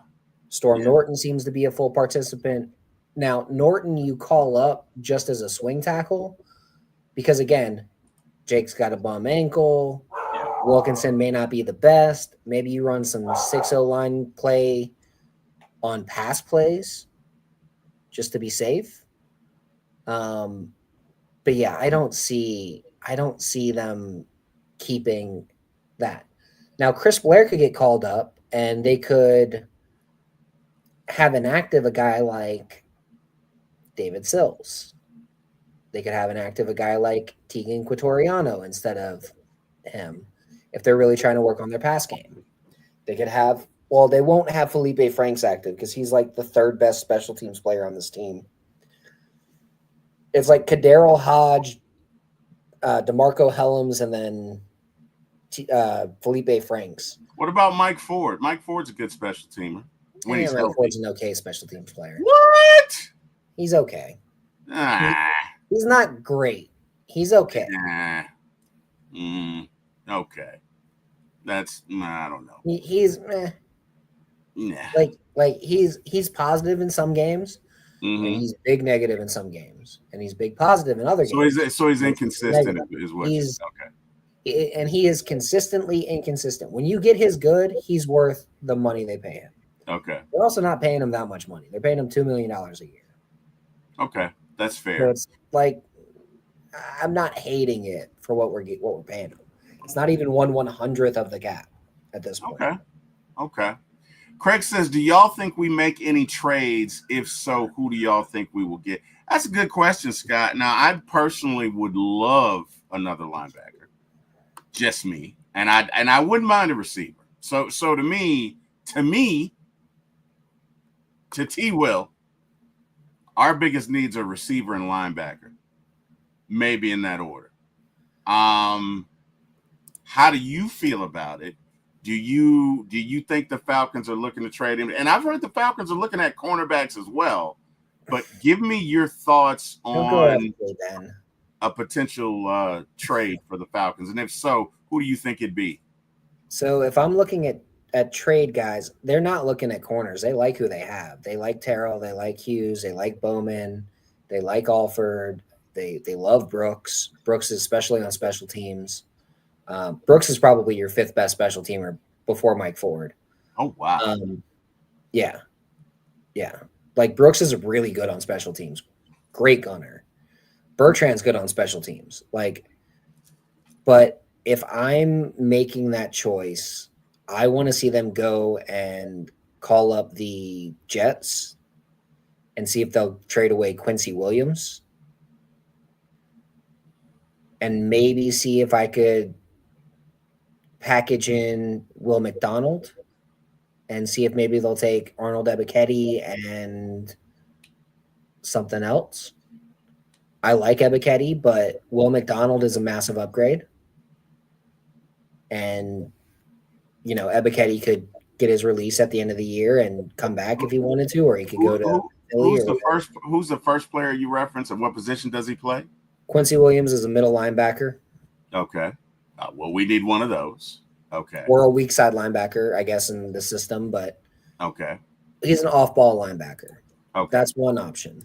Storm Norton seems to be a full participant. Now, Norton you call up just as a swing tackle because, again, Jake's got a bum ankle. Yeah. Wilkinson may not be the best. Maybe you run some 6-0 line play on pass plays just to be safe. But yeah, I don't see them keeping that. Now, Chris Blair could get called up, and they could have inactive a guy like David Sills. They could have inactive a guy like Tegan Quatoriano instead of him if they're really trying to work on their pass game. They could have – well, they won't have Felipe Franks active because he's like the third best special teams player on this team. It's like Kadarrell Hodge, DeMarco Helms, and then Felipe Franks. What about Mike Ford? Mike Ford's a good special teamer. When he's Mike Ford's an okay special teams player. What? He's okay. Ah. He's not great. He's okay. Okay. That's I don't know. He's like he's positive in some games, and he's big negative in some games, and he's big positive in other games. So he's inconsistent is what he's okay. And he is consistently inconsistent. When you get his good, he's worth the money they pay him. Okay. They're also not paying him that much money. They're paying him $2 million a year. Okay, that's fair. So it's like I'm not hating it for what we're paying him. It's not even 1/100th of the cap at this point. Okay. Craig says, do y'all think we make any trades? If so, who do y'all think we will get? That's a good question, Scott. Now, I personally would love another linebacker. Just me. And I wouldn't mind a receiver. So to me, to T-Will, our biggest needs are receiver and linebacker. Maybe in that order. How do you feel about it? Do you think the Falcons are looking to trade him? And I've heard the Falcons are looking at cornerbacks as well. But give me your thoughts on a potential trade for the Falcons. And if so, who do you think it'd be? So if I'm looking at trade guys, they're not looking at corners. They like who they have. They like Terrell. They like Hughes. They like Bowman. They like Alford. They love Brooks. Brooks is especially on special teams. Brooks is probably your fifth best special teamer before Mike Ford. Oh, wow. Yeah. Like Brooks is really good on special teams. Great gunner. Bertrand's good on special teams. But if I'm making that choice, I want to see them go and call up the Jets and see if they'll trade away Quincy Williams. And maybe see if I could package in Will McDonald and see if maybe they'll take Arnold Ebiketie and something else. I like Ebiketie, but Will McDonald is a massive upgrade. And, Ebiketie could get his release at the end of the year and come back if he wanted to, or he could go to Philly. Who's the first player you reference, and what position does he play? Quincy Williams is a middle linebacker. Okay. Well, we need one of those. Okay. Or a weak side linebacker, I guess, in the system, but okay. He's an off-ball linebacker. Okay. That's one option.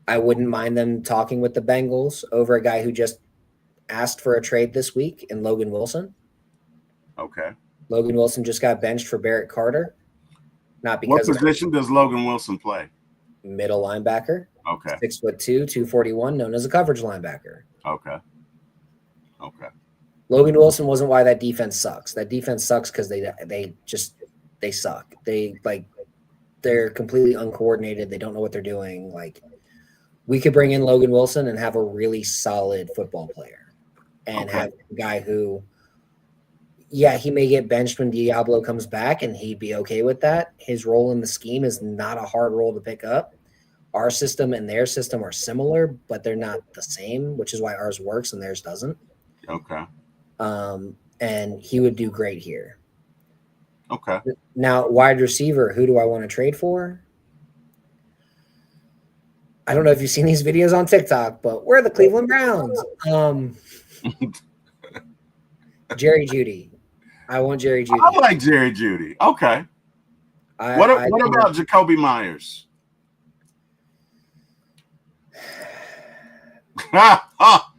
I wouldn't mind them talking with the Bengals over a guy who just asked for a trade this week in Logan Wilson. Okay. Logan Wilson just got benched for Barrett Carter. Not because what position does Logan Wilson play? Middle linebacker. Okay. 6'2", 241, known as a coverage linebacker. Okay. Logan Wilson wasn't why that defense sucks. That defense sucks because they suck. They're completely uncoordinated. They don't know what they're doing. We could bring in Logan Wilson and have a really solid football player, and have a guy who, he may get benched when Diablo comes back, and he'd be okay with that. His role in the scheme is not a hard role to pick up. Our system and their system are similar, but they're not the same, which is why ours works and theirs doesn't. Okay. And he would do great here. Okay. Now, wide receiver, who do I want to trade for? I don't know if you've seen these videos on TikTok, but we're the Cleveland Browns. Jerry Jeudy. I want Jerry Jeudy. I like Jerry Jeudy. Okay. What about Jacoby Myers?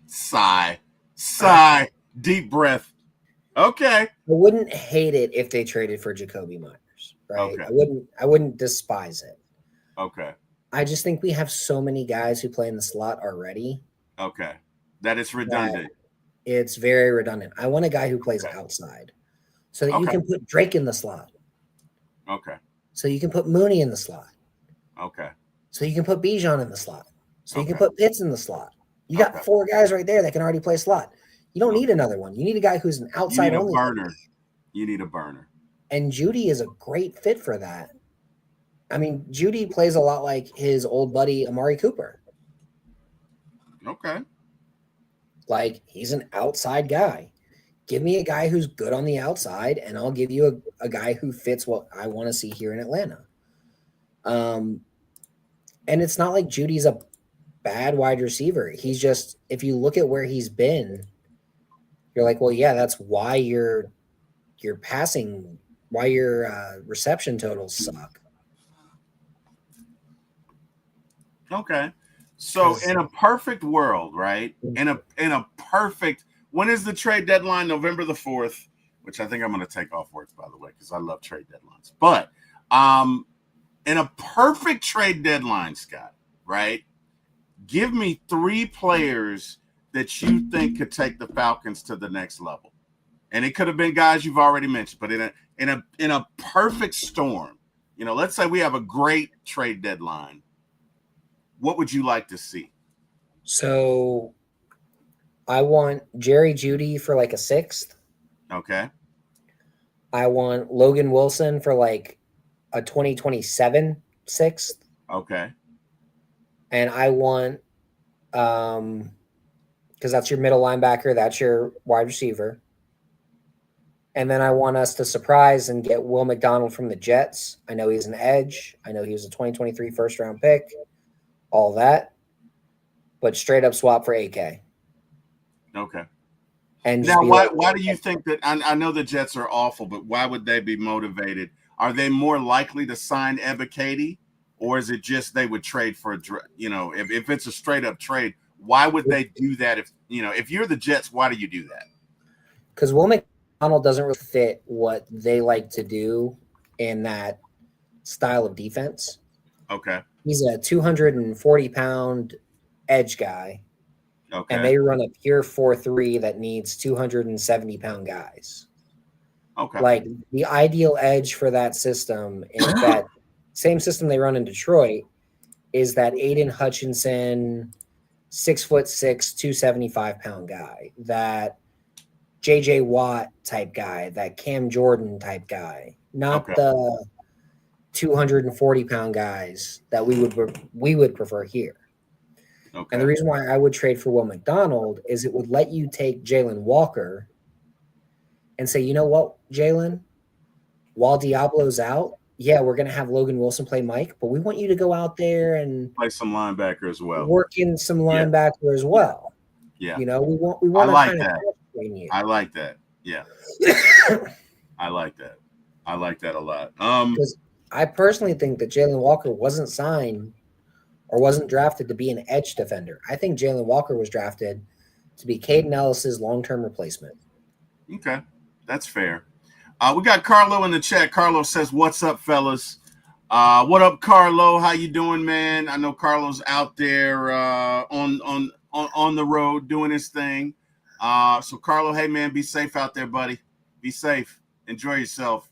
Sigh. Deep breath. Okay. I wouldn't hate it if they traded for Jacoby Myers, right? Okay. I wouldn't despise it. Okay. I just think we have so many guys who play in the slot already. Okay. That it's redundant. It's very redundant. I want a guy who plays outside so that you can put Drake in the slot. Okay. So you can put Mooney in the slot. Okay. So you can put Bijan in the slot. So you can put Pitts in the slot. You got 4 guys right there that can already play slot. You don't need another one. You need a guy who's an outside only. You need a burner. And Jeudy is a great fit for that. I mean, Jeudy plays a lot like his old buddy Amari Cooper. Okay. Like, he's an outside guy. Give me a guy who's good on the outside, and I'll give you a guy who fits what I want to see here in Atlanta. And it's not like Judy's a bad wide receiver. He's just, if you look at where he's been, you're like, well, yeah, that's why your reception totals suck. Okay. So in a perfect world, right? In a perfect, when is the trade deadline? November the 4th, which I think I'm going to take off work, by the way, because I love trade deadlines. But in a perfect trade deadline, Scott, right? Give me 3 players that you think could take the Falcons to the next level. And it could have been guys you've already mentioned, but in a perfect storm, let's say we have a great trade deadline. What would you like to see? So I want Jerry Jeudy for like a 6th. Okay. I want Logan Wilson for like a 2027 6th. Okay. And I want, because that's your middle linebacker, that's your wide receiver. And then I want us to surprise and get Will McDonald from the Jets. I know he's an edge. I know he was a 2023 first-round pick. All that. But straight up swap for AK. Okay. And now, why do you think that? I know the Jets are awful, but why would they be motivated? Are they more likely to sign Ebiketie, or is it just they would trade for if it's a straight up trade? Why would they do that? If you're the Jets, why do you do that? Because Will McDonald doesn't really fit what they like to do in that style of defense. Okay. He's a 240-pound edge guy. Okay. And they run a pure 4-3 that needs 270-pound guys. Okay. Like, the ideal edge for that system is that same system they run in Detroit is that Aiden Hutchinson, 6'6", 275-pound guy, that JJ Watt type guy, that Cam Jordan type guy, not the 240-pound guys that we would prefer here. Okay. And the reason why I would trade for Will McDonald is it would let you take Jalen Walker and say, you know what, Jalen, while Diablo's out, yeah, we're going to have Logan Wilson play Mike, but we want you to go out there and play some linebacker as well. Work in some linebacker as well. Yeah. We want I like that. I like that. Yeah. I like that. I like that a lot. Because I personally think that Jalen Walker wasn't signed or wasn't drafted to be an edge defender. I think Jalen Walker was drafted to be Caden Ellis's long-term replacement. Okay. That's fair. We got Carlo in the chat. Carlo says, "What's up, fellas? What up, Carlo? How you doing, man? I know Carlo's out there on the road doing his thing. So Carlo, hey man, be safe out there, buddy. Be safe. Enjoy yourself."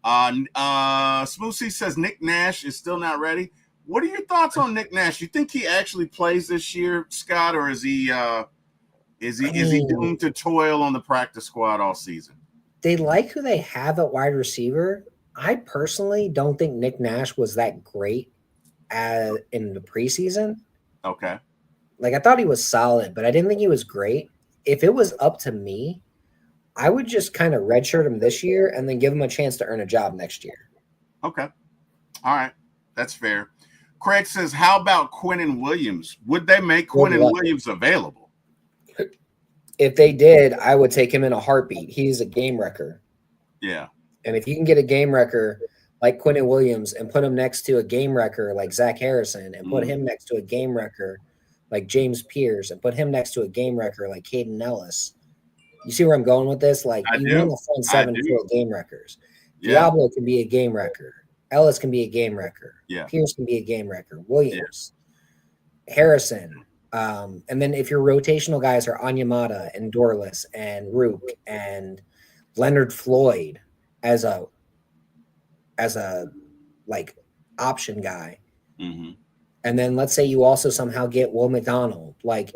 Smoothie says Nick Nash is still not ready. What are your thoughts on Nick Nash? You think he actually plays this year, Scott, or is he doomed to toil on the practice squad all season? They like who they have at wide receiver. I personally don't think Nick Nash was that great in the preseason. Okay. Like, I thought he was solid, but I didn't think he was great. If it was up to me, I would just kind of redshirt him this year and then give him a chance to earn a job next year. Okay. All right. That's fair. Craig says, how about Quinnen Williams? Would they make Quinnen Williams available? If they did, I would take him in a heartbeat. He's a game wrecker. Yeah. And if you can get a game wrecker like Quinnen Williams and put him next to a game wrecker like Zach Harrison and put him next to a game wrecker like James Pierce and put him next to a game wrecker like Caden Ellis, you see where I'm going with this? Like, you win a front seven for game wreckers. Yeah. Diablo can be a game wrecker. Ellis can be a game wrecker. Yeah. Pierce can be a game wrecker. Williams, Harrison. And then if your rotational guys are Onyemata and Dorless and Rook and Leonard Floyd as a like option guy. Mm-hmm. And then let's say you also somehow get Will McDonald. Like,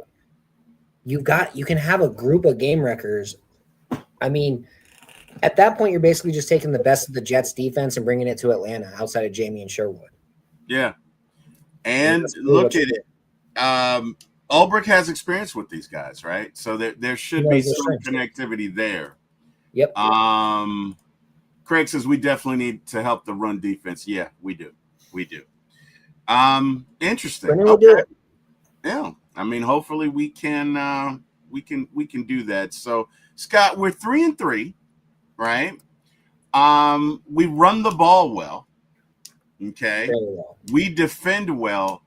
you can have a group of game wreckers. I mean, at that point, you're basically just taking the best of the Jets defense and bringing it to Atlanta outside of Jamie and Sherwood. Yeah. And look at it. Ulbrich has experience with these guys, right? So there should be some connectivity there. Yep. Craig says we definitely need to help the run defense. Yeah, we do. Interesting. Okay. Yeah. I mean, hopefully we can do that. So Scott, we're 3-3, right? We run the ball well. Okay. Well. We defend well.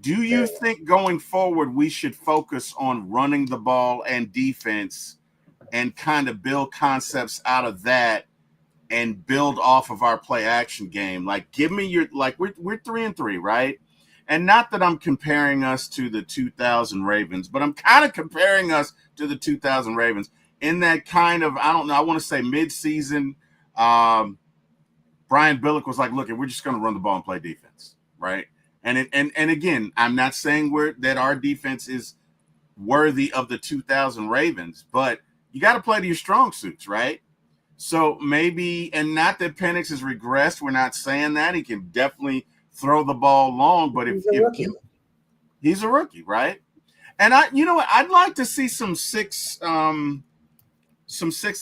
Do you think going forward we should focus on running the ball and defense and kind of build concepts out of that and build off of our play action game? Like, give me your, like, we're 3-3, right? And not that I'm comparing us to the 2000 Ravens, but I'm kind of comparing us to the 2000 Ravens in that kind of, I don't know, I want to say mid-season. Brian Billick was like, look, we're just going to run the ball and play defense, right? And again, I'm not saying that our defense is worthy of the 2000 Ravens, but you got to play to your strong suits, right? So maybe, and not that Penix has regressed. We're not saying that. He can definitely throw the ball long, but he's a rookie, right? And I'd like to see some six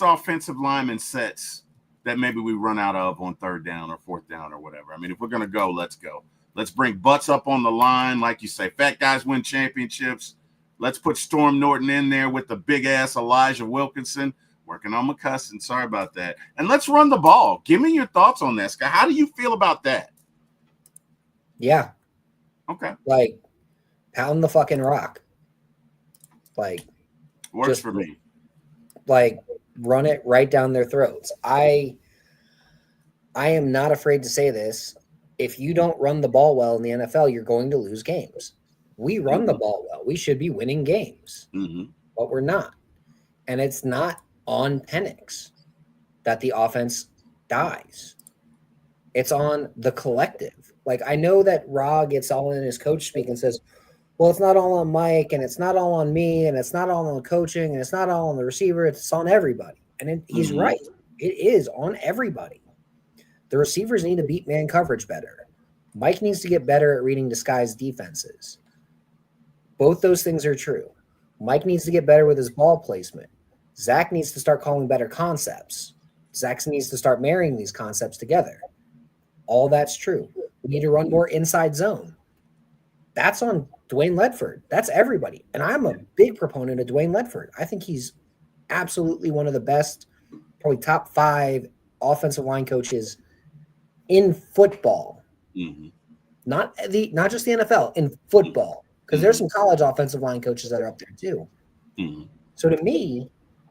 offensive lineman sets that maybe we run out of on third down or fourth down or whatever. I mean, if we're going to go, let's go. Let's bring butts up on the line. Like you say, fat guys win championships. Let's put Storm Norton in there with the big-ass Elijah Wilkinson. Working on my cussing. Sorry about that. And let's run the ball. Give me your thoughts on that, Scott. How do you feel about that? Yeah. Okay. Like, pound the fucking rock. Like, works for me. Like, run it right down their throats. I am not afraid to say this. If you don't run the ball well in the NFL, you're going to lose games. We run the ball well. We should be winning games, but we're not. And it's not on Penix that the offense dies. It's on the collective. Like, I know that Ra gets all in his coach speak and says, well, it's not all on Mike, and it's not all on me, and it's not all on the coaching, and it's not all on the receiver. It's on everybody. And he's right. It is on everybody. The receivers need to beat man coverage better. Mike needs to get better at reading disguised defenses. Both those things are true. Mike needs to get better with his ball placement. Zach needs to start calling better concepts. Zach needs to start marrying these concepts together. All that's true. We need to run more inside zone. That's on Dwayne Ledford. That's everybody. And I'm a big proponent of Dwayne Ledford. I think he's absolutely one of the best, probably top 5 offensive line coaches in football. Not just the NFL, in football. Because there's some college offensive line coaches that are up there too. So to me,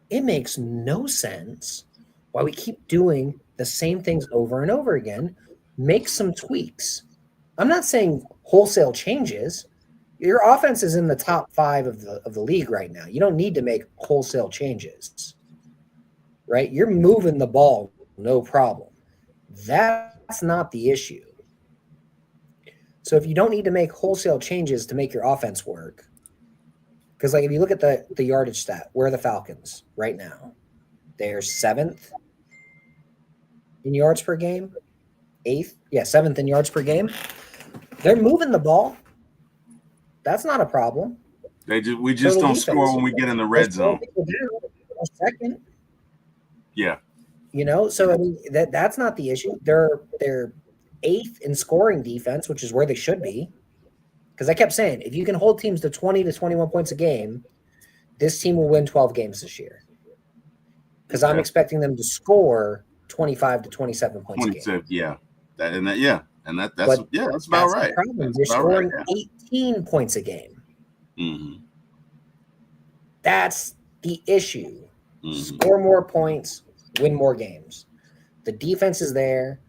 it makes no sense why we keep doing the same things over and over again. Make some tweaks. I'm not saying wholesale changes. Your offense is in the top 5 of the league right now. You don't need to make wholesale changes, right? You're moving the ball, no problem. That's not the issue. So if you don't need to make wholesale changes to make your offense work, because like if you look at the yardage stat, where are the Falcons right now? They're 7th in yards per game, 8th, 7th in yards per game. They're moving the ball. That's not a problem. We just don't score when we get in the red zone. Second. Yeah. So I mean that's not the issue. They're 8th in scoring defense, which is where they should be. Because I kept saying, if you can hold teams to 20 to 21 points a game, this team will win 12 games this year. Because I'm expecting them to score 25 to 27 points a game. Yeah. That's about right. The problem. They're scoring 18 points a game. Mm-hmm. That's the issue. Mm-hmm. Score more points, win more games. The defense is there.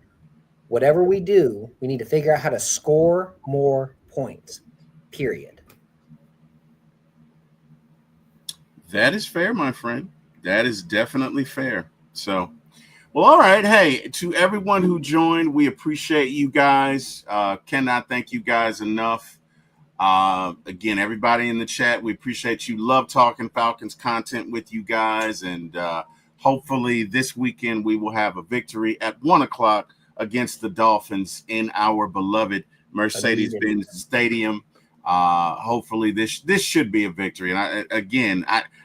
Whatever we do, we need to figure out how to score more points, period. That is fair, my friend. That is definitely fair. So, well, all right. Hey, to everyone who joined, we appreciate you guys. Cannot thank you guys enough. Again, everybody in the chat, we appreciate you. Love talking Falcons content with you guys. And hopefully this weekend we will have a victory at 1:00 against the Dolphins in our beloved Mercedes-Benz Stadium. Hopefully this should be a victory. And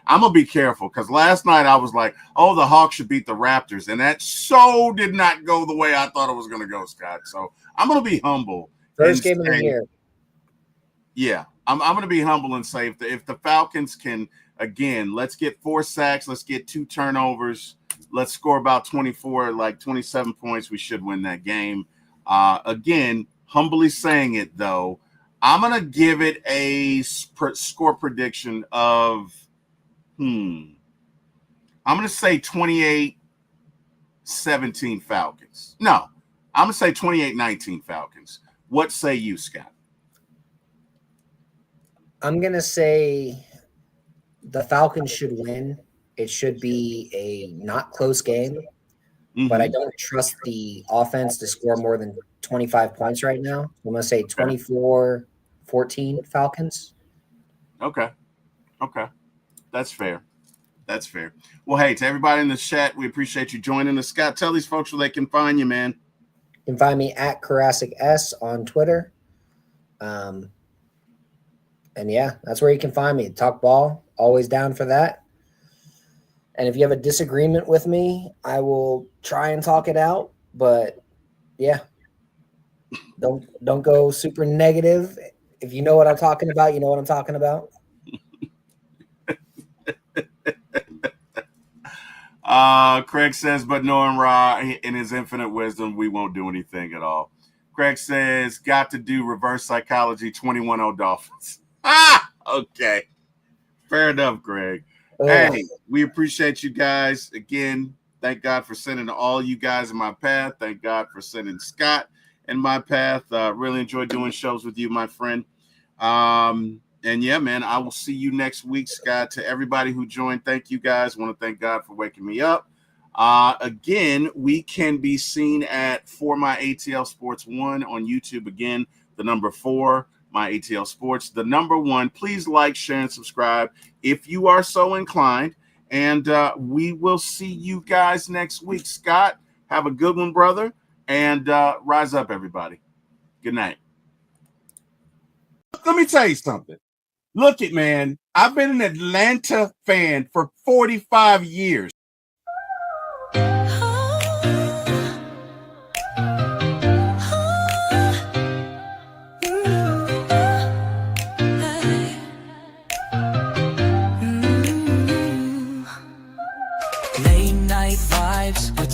I'm gonna be careful because last night I was like, oh, the Hawks should beat the Raptors, and that so did not go the way I thought it was gonna go, Scott. So I'm gonna be humble. First game of the year. Yeah, I'm gonna be humble and say if the Falcons can, again, let's get 4 sacks, let's get 2 turnovers, let's score about 27 points, we should win that game. Again, humbly saying it though, I'm going to give it a score prediction of, I'm going to say 28-17 Falcons. No, I'm going to say 28-19 Falcons. What say you, Scott? I'm going to say the Falcons should win. It should be a not close game, but I don't trust the offense to score more than 25 points right now. I'm going to say 24-14 Falcons. Okay. That's fair. Well, hey, to everybody in the chat, we appreciate you joining us. Scott, tell these folks where they can find you, man. You can find me at Karasik S on Twitter. And yeah, that's where you can find me. Talk ball, always down for that. And if you have a disagreement with me, I will try and talk it out. But yeah, don't go super negative. If you know what I'm talking about, you know what I'm talking about. Craig says, but knowing Ra in his infinite wisdom, we won't do anything at all. Craig says, got to do reverse psychology 21-0 Dolphins. Okay. Fair enough, Craig. Hey, we appreciate you guys. Again, thank God for sending all you guys in my path. Thank God for sending Scott in my path. Really enjoy doing shows with you, my friend. And yeah, man, I will see you next week, Scott. To everybody who joined, thank you guys. I want to thank God for waking me up. Again, we can be seen at For My ATL Sports 1 on YouTube. Again, the number 4, My ATL Sports, the number 1. Please like, share, and subscribe if you are so inclined. And we will see you guys next week. Scott, have a good one, brother. And rise up, everybody. Good night. Let me tell you something. Look it, man. I've been an Atlanta fan for 45 years.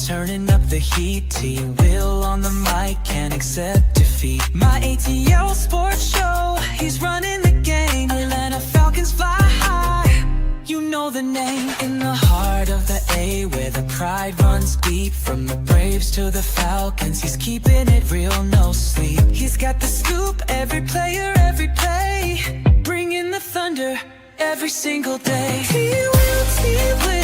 Turning up the heat, T-Will on the mic, can't accept defeat. My ATL Sports Show, he's running the game. Atlanta Falcons fly high, you know the name. In the heart of the A, where the pride runs deep. From the Braves to the Falcons, he's keeping it real, no sleep. He's got the scoop, every player, every play. Bringing the thunder every single day. T-Will, T-Will.